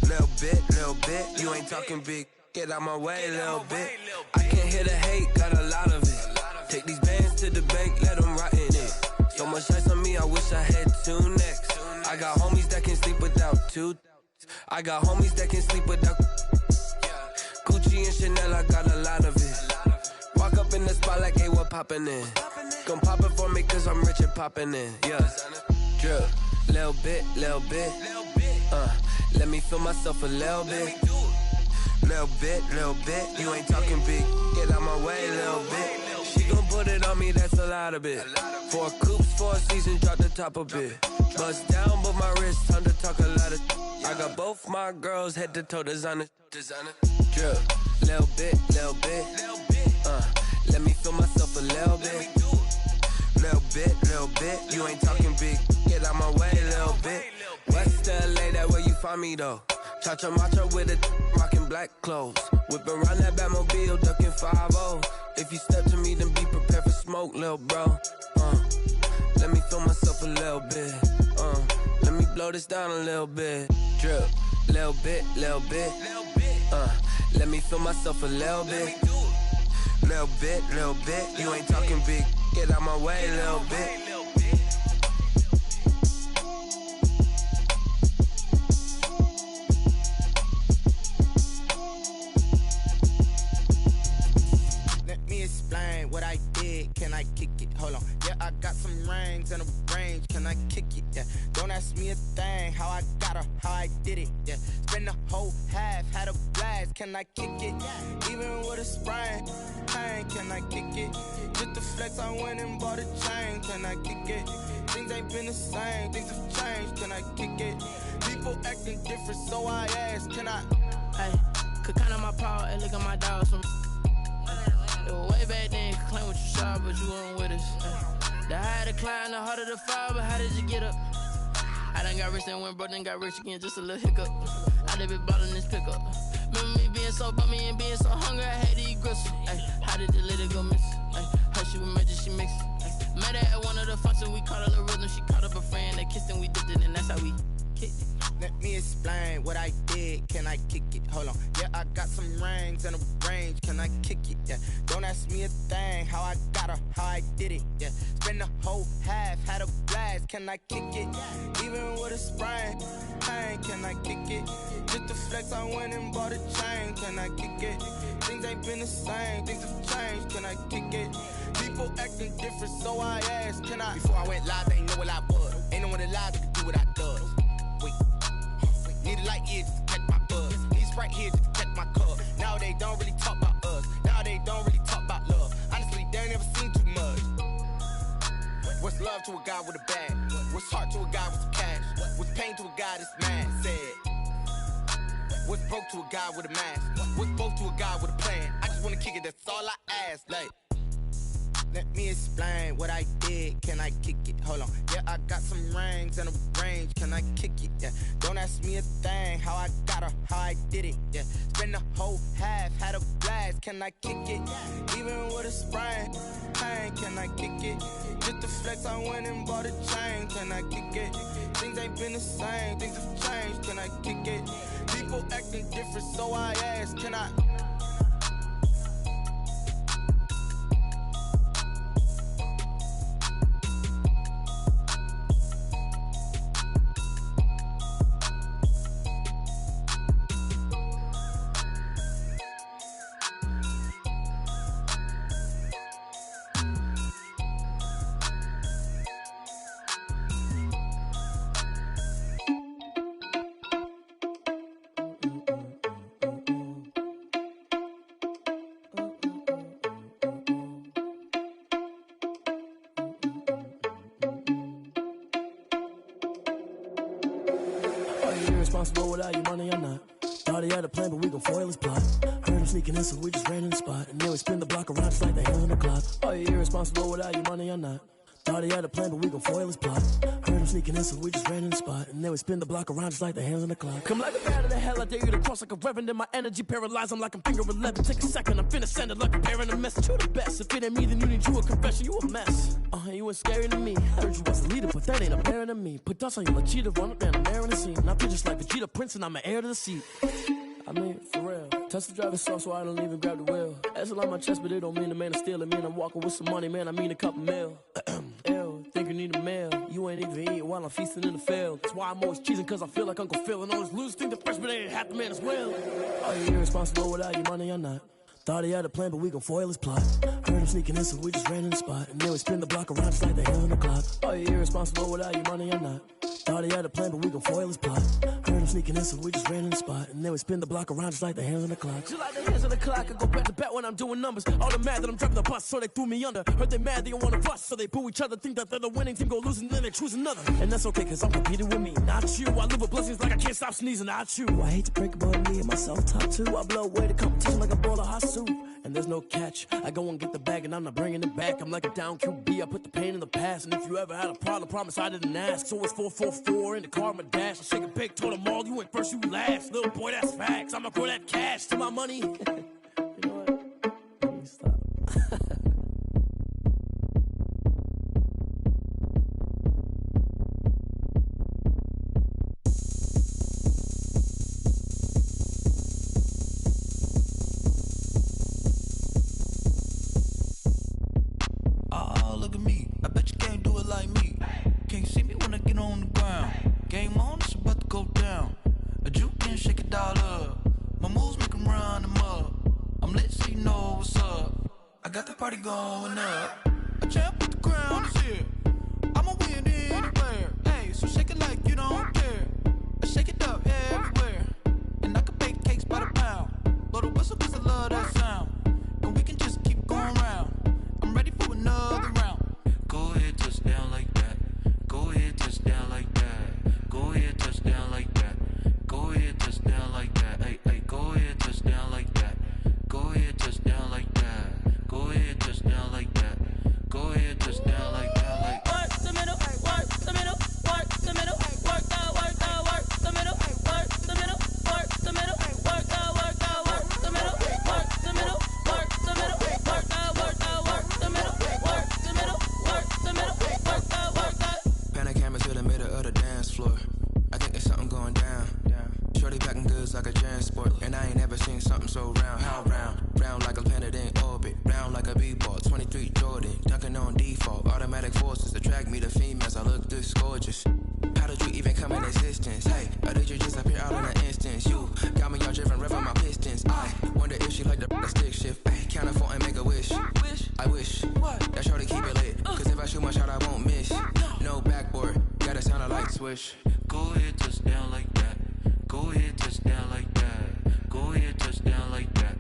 C: Little bit. You ain't talking big. Get out my way, little bit. I can't hear the hate, got a lot of it. Take these bands to the bank, let them rot in it. So much ice on me, I wish I had 2 necks. I got homies that can sleep without 2. I got homies that can sleep without. Gucci and Chanel, I got a lot of it. Walk up in the spot like, hey, what poppin' in? Gon' pop it for me, cause I'm rich and poppin' in. Yeah, drip, little bit. Let me feel myself a little bit. Little bit. You ain't talking big. Get out my way, little bit. She gon' put it on me, that's a lot of it. 4 coops, 4 seasons, drop the top a bit. Bust down, but my wrist, time to talk a lot of. I got both my girls head to toe designer. Drip, little bit. Let me feel myself a little bit. Little bit. You ain't talking big. Get out my way, little bit. West LA, that where you find me though. Cha-cha macha with it, rockin' black clothes. Whip around that Batmobile, duckin' 5-0. If you step to me, then be prepared for smoke, lil' bro. Let me feel myself a little bit. Let me blow this down a little bit. Drip, little bit. Let me feel myself a little bit. Little bit. You ain't talking big. Get out my way, little bit.
O: Explain what I did, can I kick it? Hold on, yeah, I got some rings and a range, can I kick it? Yeah, don't ask me a thing, how I got her, how I did it. Yeah, spend the whole half, had a blast, can I kick it? Even with a sprain, pain, can I kick it? Just the flex, I went and bought a chain, can I kick it? Things ain't been the same, things have changed, can I kick it? People acting different, so I ask, can I?
R: Hey, could count on my power and look at my dogs from. Way back then, you could claim what you saw, but you weren't with us. The higher the climb, the harder the fall, but how did you get up? I done got rich and went broke, then got rich again, just a little hiccup. I done been ballin' this pickup. Remember me being so bummy and being so hungry, I had to eat gristle. Ay, how did the lady go miss? How she was magic, she mixed. Met her at one of the functions, we caught a little rhythm, she caught up a friend, they kissed and we dipped it, and that's how we kicked it.
O: Let me explain what I did, can I kick it? Hold on, yeah, I got some rings and a range, can I kick it? Yeah, don't ask me a thing, how I got her, how I did it. Yeah, spend the whole half, had a blast, can I kick it? Even with a sprain, pain, can I kick it? Just the flex, I went and bought a chain, can I kick it? Things ain't been the same, things have changed, can I kick it? People acting different, so I asked, can I? Before I went live, they ain't know what I was. Ain't no one alive that could do what I does. Wait. Need a light year just to catch my buzz. Need Sprite here just to catch my cup. Now they don't really talk about us. Now they don't really talk about love. Honestly, they ain't never seen too much. What's love to a guy with a bag? What's heart to a guy with some cash? What's pain to a guy that's mad? Said. What's broke to a guy with a mask? What's both to a guy with a plan? I just wanna kick it, that's all I ask. Like, let me explain what I did, can I kick it? Hold on, yeah, I got some rings and a range, can I kick it? Yeah, don't ask me a thing, how I got her, how I did it. Yeah, spend the whole half, had a blast, can I kick it? Even with a sprain, pain, can I kick it? Just the flex, I went and bought a chain, can I kick it? Things ain't been the same, things have changed, can I kick it? People acting different, so I ask, can I?
M: Responsible without your money or not. Thought he had a plan, but we gon' foil his plot. Heard him sneaking in, so we just ran in the spot. And then we spin the block around just like the hell in the clock. Are you irresponsible without your money or not? Thought he had a plan, but we gon' foil his plot. Heard him sneaking in, so we just ran in the spot. And then we spin the block around just like the hands on the clock. Come like a bat of the hell, I dare you to cross like a reverend. And my energy paralyzed, I'm like I'm finger 11. Take a second, I'm finna send it like a bearing a message. You the best, if it ain't me, then you need you a confession. You a mess, you ain't scary to me. I heard you was a leader, but that ain't a parent to me. Put dust on you like cheetah, run up down the air in the scene. I feel just like Vegeta Prince, and I'm an heir to the seat. I mean, for real. Touch the driver's soft, so I don't even grab the wheel. That's on my chest, but it don't mean the man is stealing. Mean I'm walking with some money, man, I mean a couple mil. Ew, think you need a meal. You ain't even eating while I'm feasting in the field. That's why I'm always cheesing, cause I feel like Uncle Phil. And all those losers think the freshman ain't half the man as well. Are you irresponsible without your money or not? Thought he had a plan, but we gon' foil his plot. Heard him sneaking in, so we just ran in the spot. And then we spin the block around just like the hands on the clock. Are you irresponsible without your money or not? Thought he had a plan, but we gon' foil his plot. Heard him sneaking in, so we just ran in the spot. And then we spin the block around just like the hands on the clock. Just like the hands on the clock, I go back to back when I'm doing numbers. All the mad that I'm driving the bus, so they threw me under. Heard they mad, they don't wanna bust, so they boo each other. Think that they're the winning team, go losing, then they choose another. And that's okay, cause I'm competing with me, not you. I live with blessings like I can't stop sneezing, not you. I hate to break it, but me and myself top two. I blow away the competition like a bowl of hot soup. And there's no catch. I go and get the bag and I'm not bringing it back. I'm like a down QB, I put the pain in the past. And if you ever had a problem, promise I didn't ask. So it's 444 in the car, my dash. I shake a big, told them all, you went first, you last. Little boy, that's facts. I'ma grow that cash to my money. You know what? Let me stop.
F: Party going up. A champ with the crown is here. I'ma win anywhere. Hey, so shake it like you don't care. I shake it up everywhere. And I can bake cakes by the pound. Blow the whistle cause I love that sound. And we can just keep going round. I'm ready for another round. Go ahead, touch down like that. Go ahead, touch down like that. Go ahead, touch down like that. Go ahead, touch down like that. Hey, hey, go ahead, touch down like that. Go ahead, touch down like that. Go ahead, touch down like that. Go ahead, touch down like that. Like work the middle, work the middle, work the middle, work the middle, work the middle, work the middle, work the middle, work the middle, work the middle, work the middle, work the middle, work the middle, work the.
C: Pan a camera to the middle of the dance floor. I think there's something going down. Shorty packing goods like a transport, and I ain't never seen something so round. How round? Round like a planet in orbit, round like a b-ball. 23 Jordan, dunking on default. Automatic forces attract me to females. I look this gorgeous. How did you even come in existence? Hey, or did you just appear out in an instance? You got me all driven, revving my pistons. I wonder if she like the stick shift. Hey, count it 4 and make a wish. I wish that shorty keep it lit. Cause if I shoot my shot, I won't miss. No backboard, gotta sound a light swish.
F: Go ahead, touch down like that. Go ahead, touch down like that. Go ahead, touch down like that.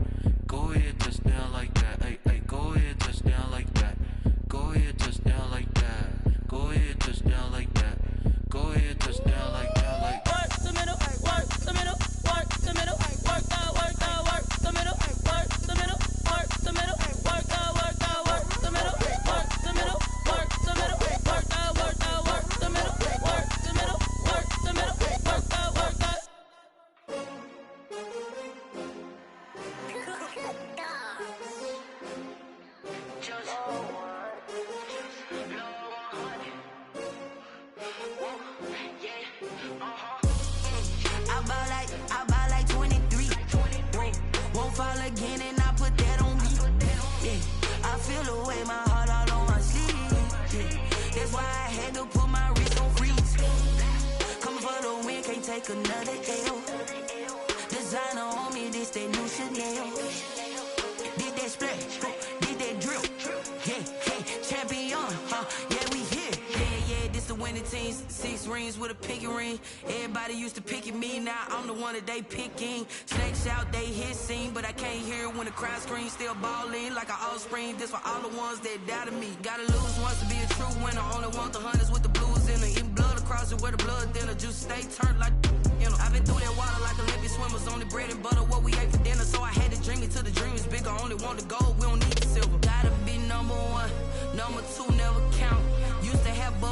F: Go ahead, touch down like that. Hey, hey, go ahead, touch down like that. Go ahead, touch down like that. Go ahead, touch down like that. Go ahead, touch down like that. Like work the middle, work the middle, work the middle, work the middle, work the middle, work the middle, work the middle, work the middle, work the middle, work the middle, work the middle, work the middle, work the middle, work the.
A: I buy like 23. Won't fall again and I put that on me. Yeah, I feel the way, my heart all on my sleeve. Yeah, that's why I had to put my wrist on freeze. Coming for the win, can't take another L. Designer on me, this that new Chanel. Did that splash, did that drip. Yeah, champion, yeah, we here. Yeah, this the winning teams. 6 rings with a pinky ring. Everybody used to pick at me, now I'm the one that they picking. Snakes out, they hissing, but I can't hear when the crowd screams. Still balling like an offspring. This for all the ones that doubted me. Gotta lose once to be a true winner. Only want the hunters with the blues in it. Eating blood across it where the blood thinner. Juice stay turned like, you know. I've been through that water like Olympic swimmers. Only bread and butter, what we ate for dinner. So I had to dream it till the dream is bigger. Only want the gold, we don't need the silver. Gotta be number 1, number 2 never count.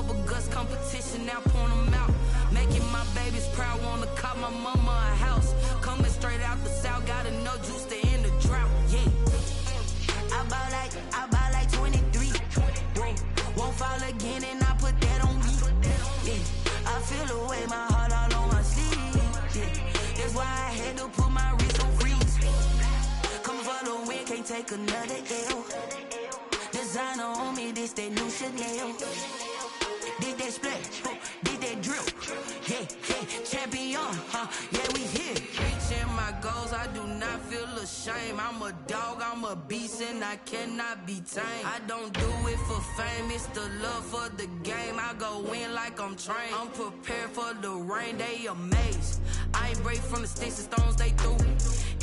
A: bubble guts competition, now point them out. Making my babies proud, wanna call my mama a house. Coming straight out the south, got enough juice to end the drought, yeah. I bought like 23. Whoa. Won't fall again and I put that on me. Yeah. I feel the way, my heart all on my sleeve. Yeah. That's why I had to put my wrist on freeze. Coming for the win, can't take another L. Designer on me, this that new Chanel. Did that splash, did that drip. Yeah, champion, yeah, we here. Reaching my goals, I do not feel ashamed. I'm a dog, I'm a beast, and I cannot be tamed. I don't do it for fame, it's the love for the game. I go in like I'm trained. I'm prepared for the rain, they amazed. I ain't break from the sticks and stones they threw.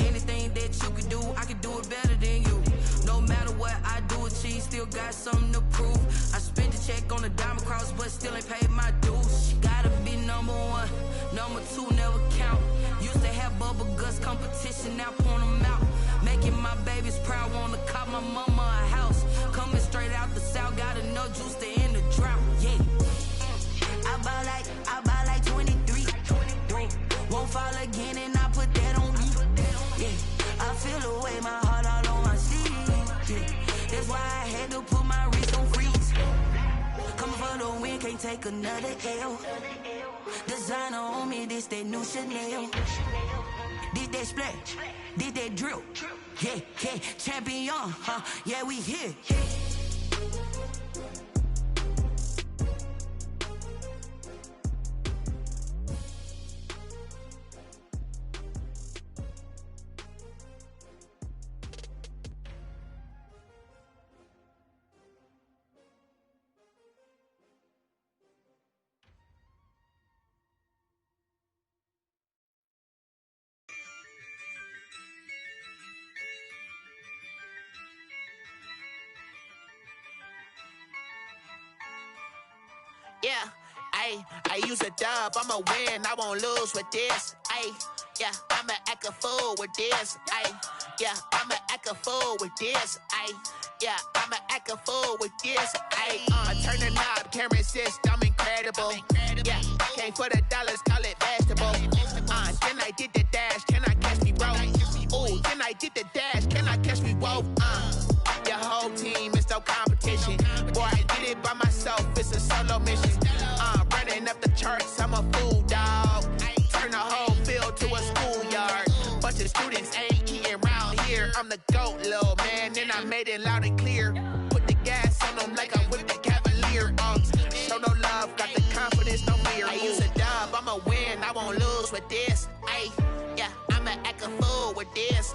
A: Anything that you can do, I can do it better than you. No matter what I do, achieve, still got something to prove. I spent the check on the diamond cross, but still ain't paid my dues. Gotta be number one, number two never count. Used to have bubble guts competition, now point them out. Making my babies proud, wanna call my mama a house. Coming straight out the south, got enough juice to end the drought, yeah. I bought like 23. Won't fall again and I put that on me. Yeah, I feel the way, my heart all on my sleeve. Yeah, that's why I had to put my wrist on freeze. Coming for the win, can't take another L. Designer on me, this that new Chanel. Did that splash, did that drip. Yeah, champion, yeah, we here.
S: Yeah, I use a dub, I'ma win, I won't lose with this. Yeah, I'ma act a fool with this. Yeah, I'ma act a fool with this. Yeah, I'ma act a fool with this. I turn the knob, camera assist, I'm incredible. Yeah, came for the dollars, call it vegetable. Then I did the dash, can I catch me, bro? Ooh, then I did the dash, can I catch me, whoa? Your whole team is no competition. Boy, I did it by myself, it's a solo mission. Running up the charts, I'm a fool, dog. Turn the whole field to a schoolyard. Bunch of students ain't eating round here. I'm the GOAT, little man, and I made it loud and clear. Put the gas on them like I'm with the Cavalier. Show no love, got the confidence, no fear. I use a dub, I'ma win, I won't lose with this. Yeah, I'ma act a fool with this.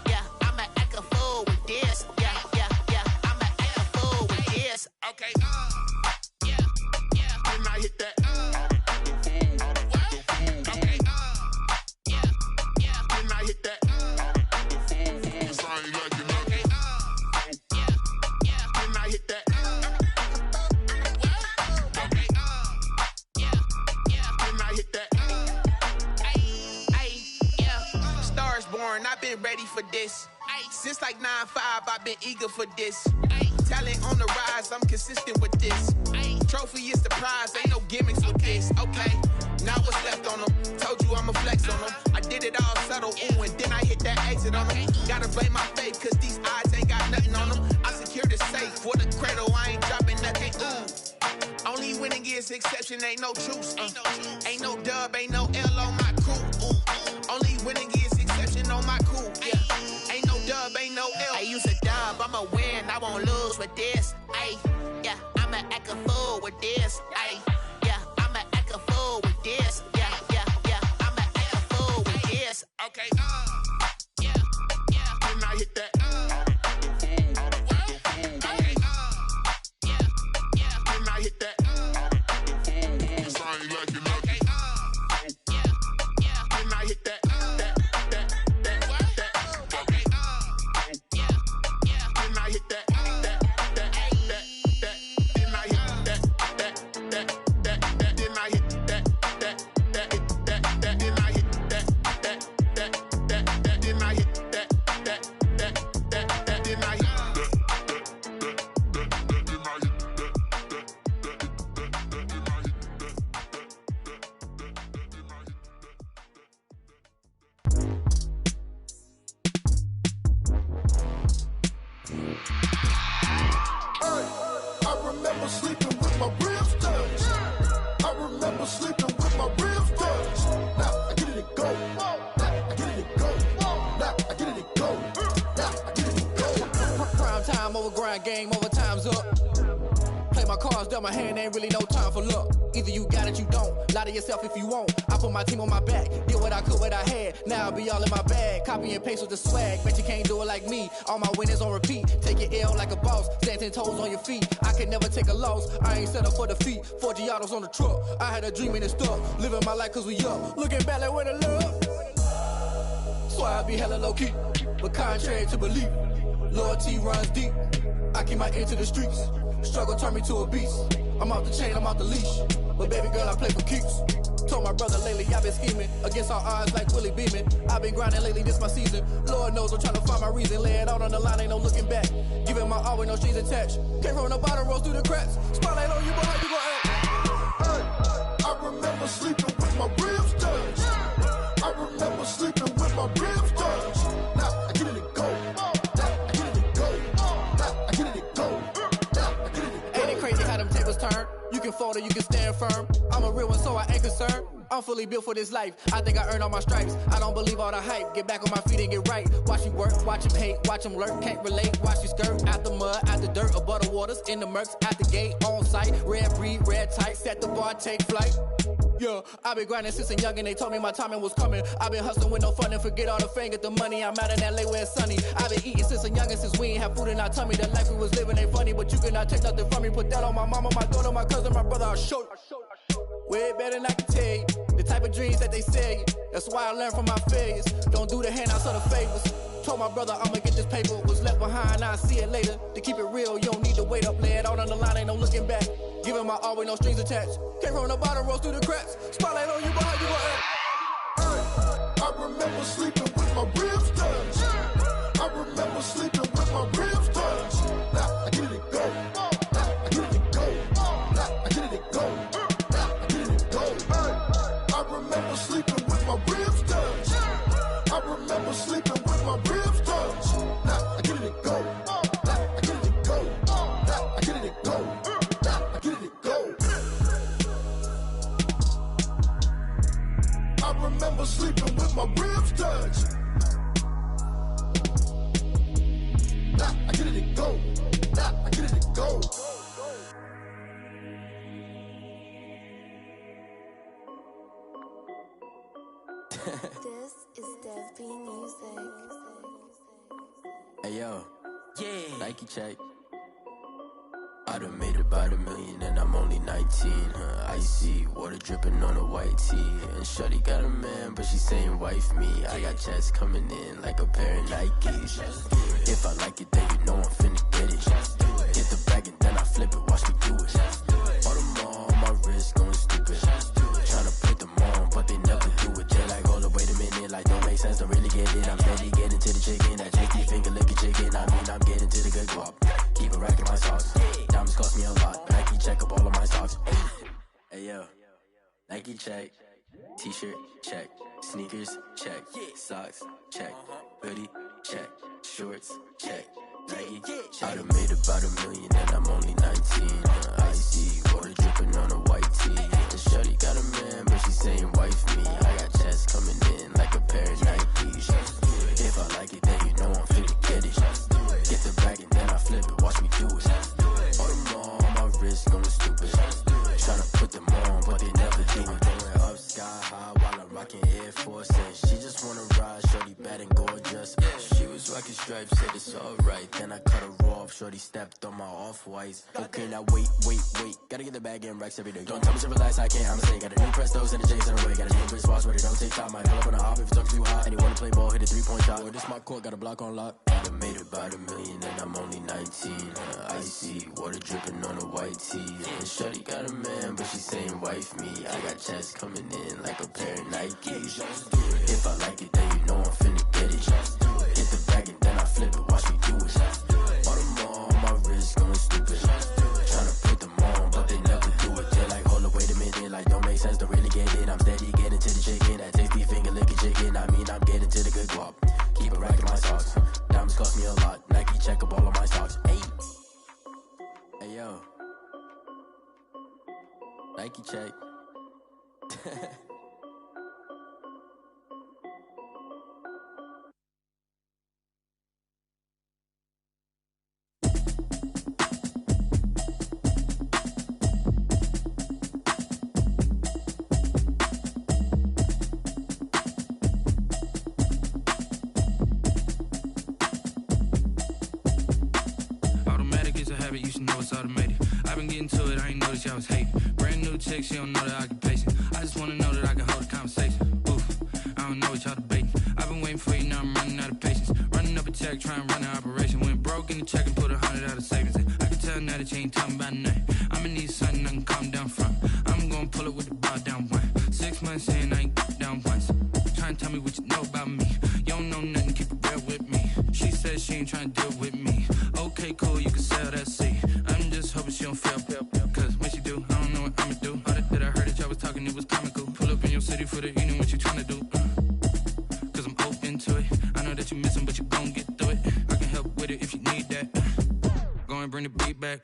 S: Yeah, I'ma act a fool with this. Yeah, I'ma act a fool with this. Okay. Then I hit that. Okay. Then I hit that. Cause I ain't like it nothing. Then I hit that. Okay. Then I hit that. Yeah. Stars born, I've been ready for this. Since like 9-5, I've been eager for this. Talent on the rise, I'm consistent with this. Trophy is the prize, ain't no gimmicks with this. Okay, now what's left on them? Told you I'ma flex on them. I did it all subtle, ooh, and then I hit that exit on them. Gotta blame my faith, cause these odds ain't got nothing on them. I secured the safe for the cradle, I ain't dropping nothing, ooh. Only winning is exception, ain't no truce. Ain't no dub, ain't no L on my crew, ooh. Only winning is exception on my crew, yeah. Ain't no dub, ain't no L. I use a dub, I'ma win, I won't lose with this. Yeah, I'ma act a fool with this. Yeah, I'ma act a fool with this. Yeah, I'ma act a fool with this. Okay. Then I hit that. Okay. Then I hit that. Cause I ain't like it nothing. Then I hit that.
T: over grind, game over, time's up. Play my cards, dealt my hand, ain't really no time for luck. Either you got it, you don't. Lie to yourself if you won't. I put my team on my back, did what I could, what I had. Now I'll be all in my bag, copy and paste with the swag. Bet you can't do it like me. All my winners on repeat. Take your L like a boss, stand 10 toes on your feet. I can never take a loss, I ain't set up for defeat. 4 Giottos on the truck, I had a dream and it stuck. Living my life cause we up, looking back like where the love. So I be hella low key, but contrary to belief, loyalty runs deep. I keep my ear to the streets. Struggle turned me to a beast. I'm off the chain, I'm off the leash. But baby girl, I play for keeps. Told my brother lately, I've been scheming against all odds like Willie Beeman. I've been grinding lately, this my season. Lord knows I'm trying to find my reason. Lay it out on the line, ain't no looking back. Giving my all with no strings attached. Came from the bottom, rose through the cracks. Spotlight on you, but how you gon' act?
U: Hey, I remember sleeping with my ribs touched. I remember sleeping with my ribs touched. Now I get it and go. Now I get it and go. Now I get it and go.
T: Ain't it crazy how them tables turn? You can fold or you can stand firm. I'm a real one, so I ain't concerned. I'm fully built for this life. I think I earned all my stripes. I don't believe all the hype. Get back on my feet and get right. Watch you work, watch him hate, watch him lurk. Can't relate, watch you skirt. Out the mud, out the dirt, above the waters, in the murks, out the gate, on site. Red breed, red tight, set the bar, take flight. Yeah, I been grinding since a youngin', they told me my timing was coming. I been hustling with no fun and forget all the fame, get the money. I'm out in LA where it's sunny. I been eating since a youngin', since we ain't have food in our tummy. The life we was living ain't funny, but you cannot take nothing from me. Put that on my mama, my daughter, my cousin, my brother, I'll show you. Way better than I can tell you. The type of dreams that they sell you. That's why I learned from my failures. Don't do the handouts or the favors. Told my brother I'ma get this paper. Was left behind, I'll see it later. To keep it real, you don't need to wait up. Lay it out on the line, ain't no looking back. Giving my all with no strings attached. Came from the bottom, rose through the cracks. Spotlight on you, but how you gon' act?
U: Hey, I remember sleeping with my ribs touched. I remember sleeping with my ribs touched. Now I get it and go. Now I get it and go. Now I get it and go. Now I get it and go. Hey, I remember sleeping with my ribs touched. I remember sleeping with my ribs touched. Now I get it and go. Now I get it and go. Now I get it and go. Now I get it and go. I remember sleeping with my ribs touched. Now I get it and go. Now I get it and go.
B: This is Dev B Music.
V: Hey yo,
A: Yeah.
V: Nike check. I done made about $1 million and I'm only 19. Icy water dripping on a white tee. And shorty got a man, but she saying wife me. I got checks coming in like a pair of Nikes. If I like it, then you know I'm finna get it. Get the bag and then I flip it, watch me do it. All them on my wrist going stupid. Tryna put them on, but they never do it. They like, hold up, wait a minute, like don't make sense, don't really get it. I'm steady getting to the chicken, that chicky finger licking chicken. I mean, I'm getting to the good guap. Keep a rack in my socks. Diamonds cost me a lot, but Nike check up all of my socks. Hey yo, Nike check. T-shirt check. Sneakers check. Socks check. Hoodie check. Shorts check. Nike I done made about $1 million and I'm only 19. Icy water dripping on a white tee. And shorty got a man, but she saying wife me. I got checks coming in like a pair of Nikes. If I like it, then you know I'm finna get it. Get the bag and then I flip it, watch me do it. All them on my wrist going stupid. Tryna put them on, but they never do it. Going up sky high while I'm rocking Air Force. And she just wanna ride, shorty bad and gorgeous. She was rocking stripes, said it's alright. Then I cut her off, shorty stepped on my off-whites. Okay, now wait. Gotta get the bag and racks every day. Don't tell me to relax, I can't, I'ma say. Got a new Prestos and a J's on the way. Got a new Chris Foss, but it don't take time. Might pull up on the hop if it's talking too hot. And you wanna play ball, hit a 3-point shot. Or this my court, got a block on lock. I done made about $1 million and I'm only 19. Icy water dripping on a white tee. And shorty got a man, but she saying wife me. I got checks coming in like a pair of Nikes. If I like it, then you know I'm finna get it. Hit the bag and then I flip it, watch me do it. All them on my wrist going stupid. Tryna put them on, but they never do it. They're like, hold up, wait a minute, like don't make sense, don't really get it. I'm steady getting to the chicken, that tasty finger licking chicken. I mean, I'm getting to the good guap. Keep a rack in my socks. Diamonds cost me a lot. Nike check up all of my stocks. Hey yo, Nike check.
G: been getting to it, I ain't noticed y'all was hating. Brand new chick, she don't know the occupation. I just wanna know that I can hold a conversation. Oof, I don't know what y'all debating. I've been waiting for you, now I'm running out of patience. Running up a check, trying to run an operation. Went broke in the check and put 100 out of savings in. I can tell now that you ain't talking about nothing. I'ma need something I can calm down from. I'm gonna pull it with the bar down one. 6 months in, I ain't down once. Trying to tell me what you know about me. You don't know nothing, keep it real with me. She says she ain't trying to deal with me. Okay, cool, you can sell that seat. I'm just hoping she don't fail. Cause when she do, I don't know what I'ma do. All that I heard that y'all was talking, it was comical. Pull up in your city for the evening, what you trying to do? Cause I'm open to it. I know that you missing, but you gon' get through it. I can help with it if you need that. Go and bring the beat back.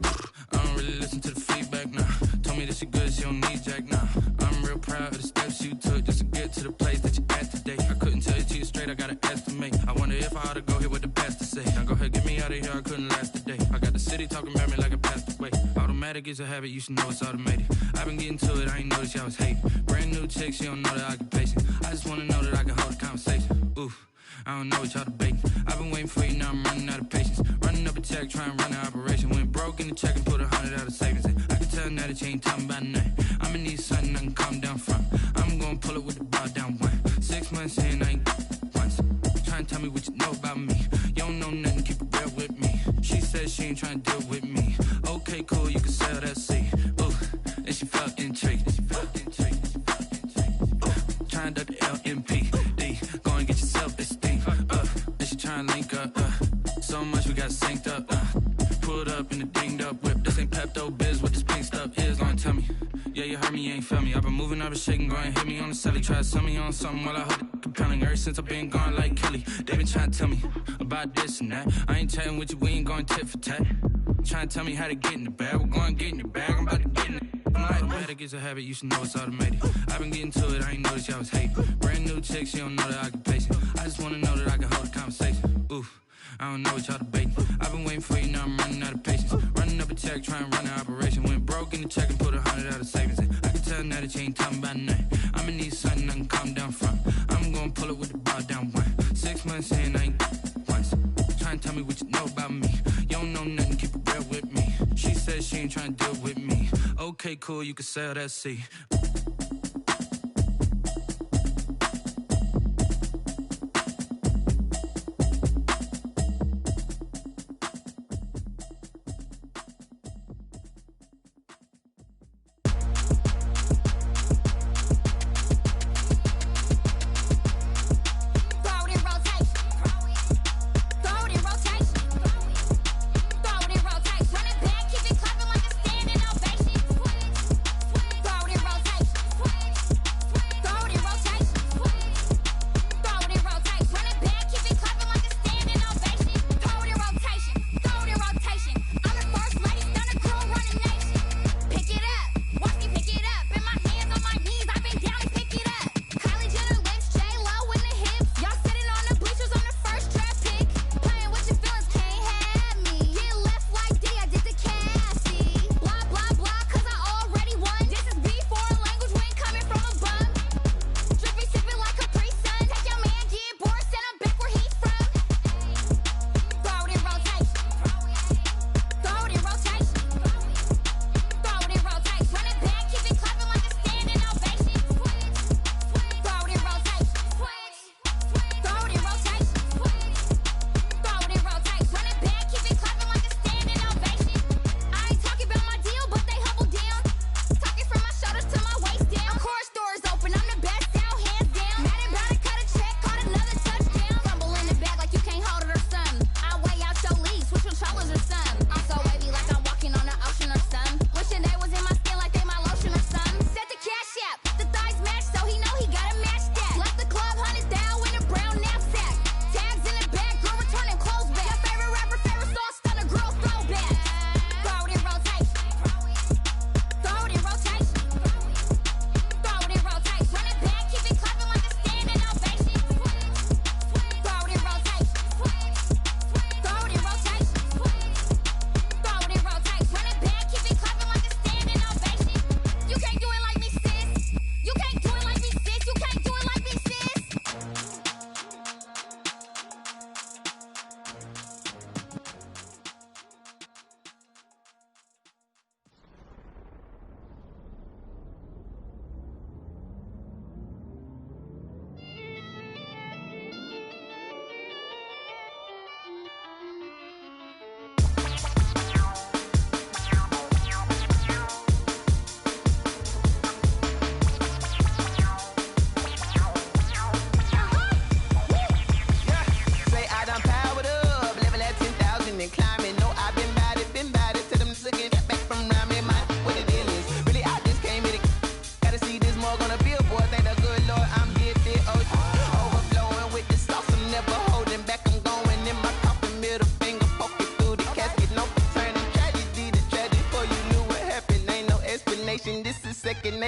G: I don't really listen to the feedback, nah. Told me that she good, she don't need jack, nah. I'm real proud of the steps you took just to get to the place that you at today. I couldn't tell you to you straight, I gotta estimate. I wonder if I ought to go here with the best to say. Now go ahead, get me out of here, I couldn't last a day. I got the city talking about me like I passed away. Automatic is a habit, you should know it's automated. I've been getting to it, I ain't noticed y'all was hating. Brand new chick, she don't know the occupation. I just wanna know that I can hold a conversation. Oof, I don't know what y'all debating. I've been waiting for you, now I'm running out of patience. Running up a check, trying to run an operation. Went broke in the check and put 100 out of savings in. I can tell now that you ain't talking about nothing. I'ma need something I can calm down from. I'm gonna pull it with the bar down one. 6 months in, I ain't once. Trying to tell me what you know about me. You don't know nothing, keep it real with me. She says she ain't trying to deal with me. Okay, cool, you can sell that seat. Ooh, and she felt intrigued. Trying to duck the LMPD. Go and get your self-esteem. And she trying to link up. So much we got synced up. Pulled up in the dinged up whip. This ain't Pepto-Biz, what this pink stuff is. Gonna tell me. Yeah, you heard me, you ain't felt me. I've been moving, I've been shaking, go and hit me on the celly. Try to sell me on something while I hold it compelling. Ever since I've been gone like Kelly, they been trying to tell me about this and that. I ain't chatting with you, we ain't going tit for tat. Trying to tell me how to get in the bag. We're going to get in the bag, I'm about to get in it. Automatic is a habit, you should know it's automated. I've been getting to it, I ain't noticed y'all was hating. Brand new chick, she don't know the occupation. I just wanna know that I can hold a conversation. Oof, I don't know what y'all debating. I've been waiting for you, now I'm running out of patience. Running up a check, trying to run an operation. Went broke in the check and put 100 out of savings in. I can tell now that you ain't talking about nothing. I'ma need something I can calm down from. I'm gonna pull it with the bar down one. 6 months in, I ain't once. Trying to tell me what you know about me. You don't know nothing, keep it real with me. She says she ain't trying to deal with me. Okay, cool, you can sell that seat.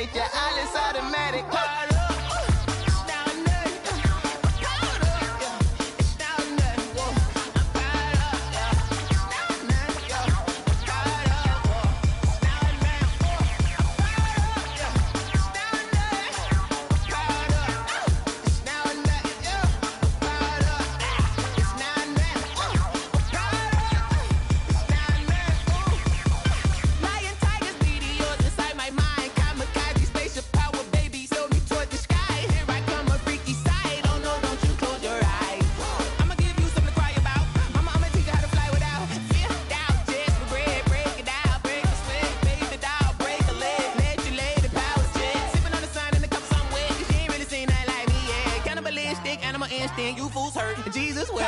K: nature, all is automatic. You fools hurt. Jesus will.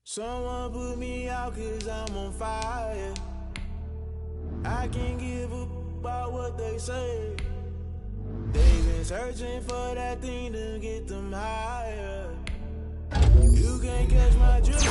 F: Someone put me out 'cause I'm on fire. I can't give up about what they say. They've been searching for that thing to get them higher. You can't catch my juice.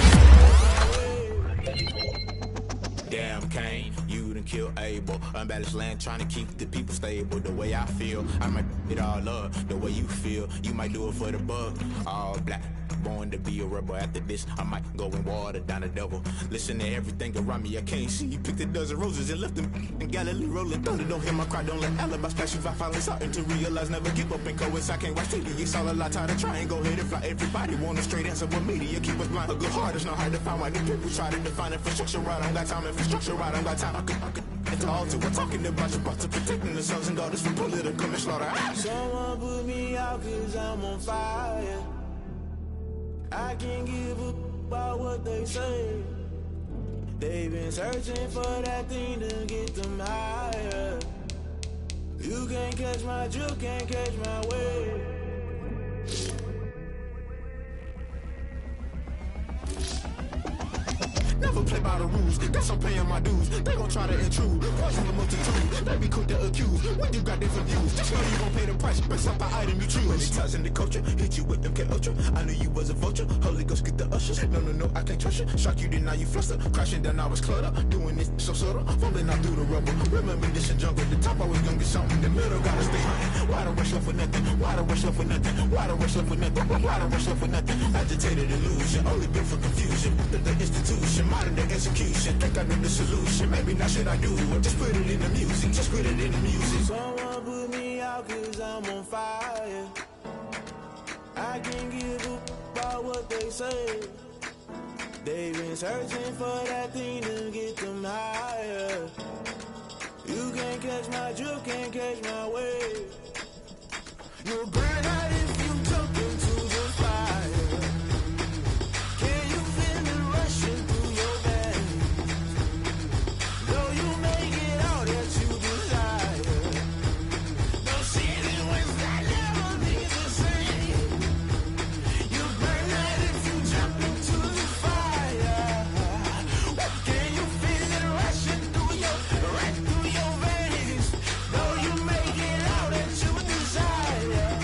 L: Damn, Kane, you done killed Abel. Unbalanced land, trying to keep the people stable. The way I feel, I might it all up. The way you feel, you might do it for the bug. All black, born to be a rebel. After this, I might go and water down the devil. Listen to everything around me, I can't see. You picked a dozen roses and left them in Galilee rolling thunder. Don't hear my cry, don't let alibis flash. If I finally starting to realize, never give up and coincide. I can't watch TV, it's all a lot. Tired of trying, go ahead and fly. Everybody want a straight answer, what media keep us blind. A good heart is not hard to find. Why do people try to define infrastructure right? I don't got time, infrastructure right, I don't got time. I could it's all to we're talking about your to protecting the sons and daughters from political slaughter.
F: Someone put me out 'cause I'm on fire. I can't give up about what they say. They've been searching for that thing to get them higher. You can't catch my drift, can't catch my wave.
L: Never play by the rules, guess I'm paying my dues. They gon' try to intrude, poison the multitude. They be quick to accuse, when you got different views. Just know you gon' pay the price, based off the item you choose. When it's ties in the culture, hit you with MK Ultra. I knew you was a vulture, Holy Ghost get the ushers. No, I can't trust you. Shock you, then now you fluster. Crashing down, I was clutter. Doing this so subtle, fumbling out through the rubble. Remember this in jungle, the top I was gonna get something. In the middle, gotta stay hunting. Why the rush left with nothing? Why the rush left with nothing? Why the rush left with nothing? Why the rush left with nothing? Agitated illusion, only built for confusion. The institution, modern day execution. Think I know the solution. Maybe not should I do it? Just put it in the music. Just put it in the music.
F: Someone put me out 'cause I'm on fire. I can't give up about what they say. They've been searching for that thing to get them higher. You can't catch my drift, can't catch my wave. You'll burn out if you jump into the fire. Can you feel it rushing through your veins? Though you make it all that you desire. No ceiling wins that never be the same. You burn out if you jump into the fire. Can you feel it rushing through your veins? Though you make it all that you desire.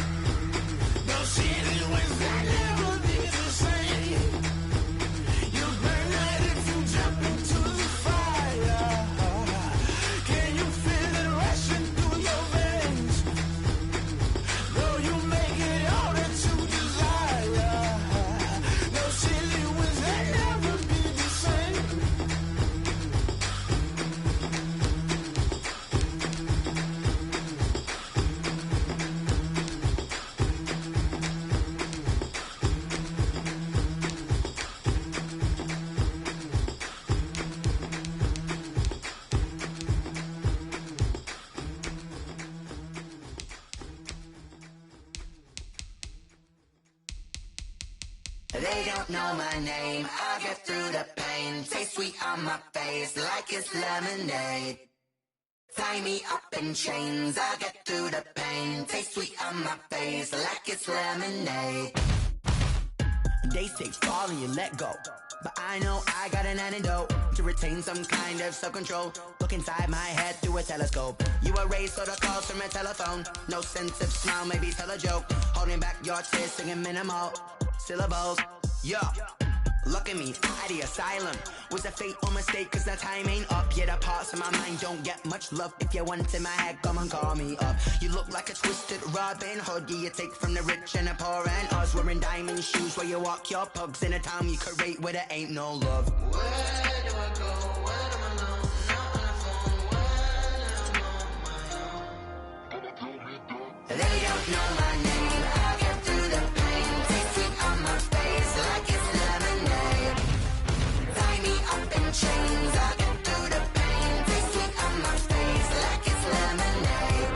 A: They don't know my name, I get through the pain. Taste sweet on my face like it's lemonade. Tie me up in chains, I get through the pain. Taste sweet on my face like it's lemonade. They say fall and you let go, but I know I got an antidote to retain some kind of self-control. Look inside my head through a telescope. You erase all the calls from a telephone. No sense of smile, maybe tell a joke. Holding back your tears, singing minimal syllables. Yeah, look at me, out the asylum. Was a fate or mistake, cause the time ain't up. Yeah, the parts of my mind don't get much love. If you want in my head, come and call me up. You look like a twisted Robin Hood. Yeah, you take from the rich and the poor and us. Wearing diamond shoes where you walk your pugs in a town you create where there ain't no love. Where do I go? Where am I alone? Not on the phone. When I'm on my own. They don't know my name. I get through the pain. Taste sweet on my face like it's lemonade. Tie me up in chains. I get through the pain. Taste sweet on my face like it's lemonade.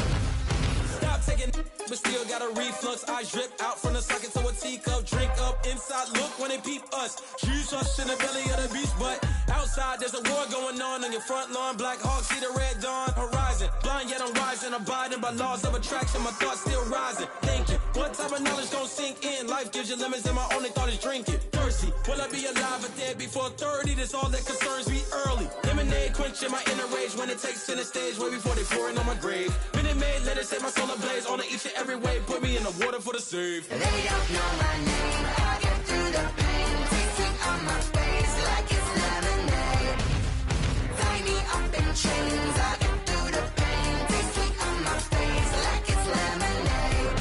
C: Stop taking, but still got a reflux. Eyes drip out from the socket to a teacup. Drink up inside, look when they peep us. Choose us in the belly of the beast, but outside there's a war going on your front lawn. Black Hawk see the red dawn horizon. Blind yet I'm rising, abiding by laws of attraction. My thoughts still rising, thinking what type of knowledge gon' sink in? Life gives you limits and my only thought is drinking. Thirsty, will I be alive or dead before 30? That's all that concerns me early. Lemonade quenching my inner rage when it takes center stage way before they pouring on my grave. Minute Maid, let it set my soul ablaze on each and every way. Put me in the water for the save.
A: They don't know my name. I get through the pain. Taste sweet on my face like it's lemonade. Tie me up in chains. I get through the pain. Taste sweet on my face like it's lemonade.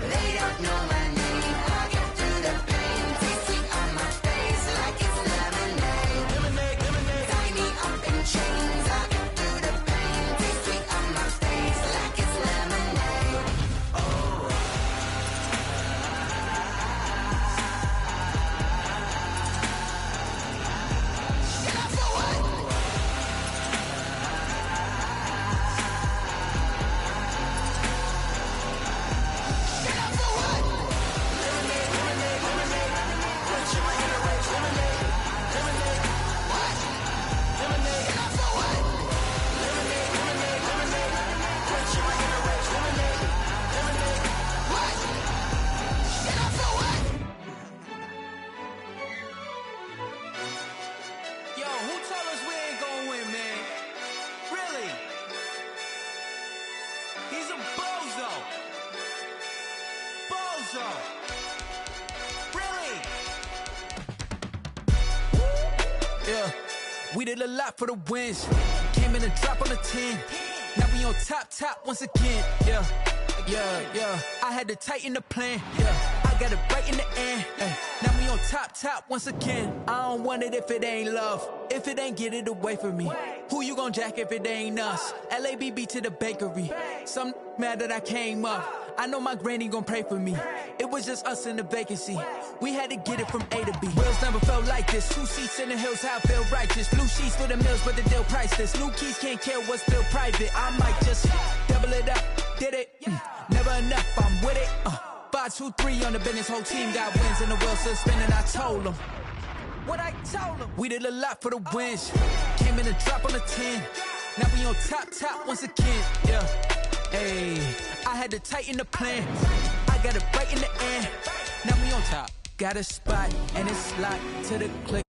A: They don't know my name. I get through the pain. Taste sweet on my face like it's lemonade.
C: Lemonade, lemonade.
A: Tie me up in chains. I get through the pain. Taste sweet on my face like it's lemonade. Oh.
C: Yo, who told us we ain't gonna win, man? Really? He's a bozo. Bozo. Really?
I: Yeah, we did a lot for the wins. Came in a drop on the 10. Now we on top once again. Yeah. I had to tighten the plan. Yeah, I got it right in the end. Now we on top once again. I don't want it if it ain't love. If it ain't, get it away from me. Who you gon' jack if it ain't us? LABB to the bakery. Some mad that I came up. I know my granny gon' pray for me. It was just us in the vacancy. We had to get it from A to B. Wheels never felt like this. 2 seats in the hills, how I feel righteous. Blue sheets for the mills, but the deal priceless. New keys can't care what's still private. I might just double it up. Did it? Never enough, I'm with it. 5, 2, 3 on the business. Whole team got wins and the wheels still spinning. I told them what I told them. We did a lot for the wins. Came in a drop on the 10. Now we on top once again. Yeah. Hey, I had to tighten the plan. I got it right in the end. Now we on top. Got a spot and it's locked to the click.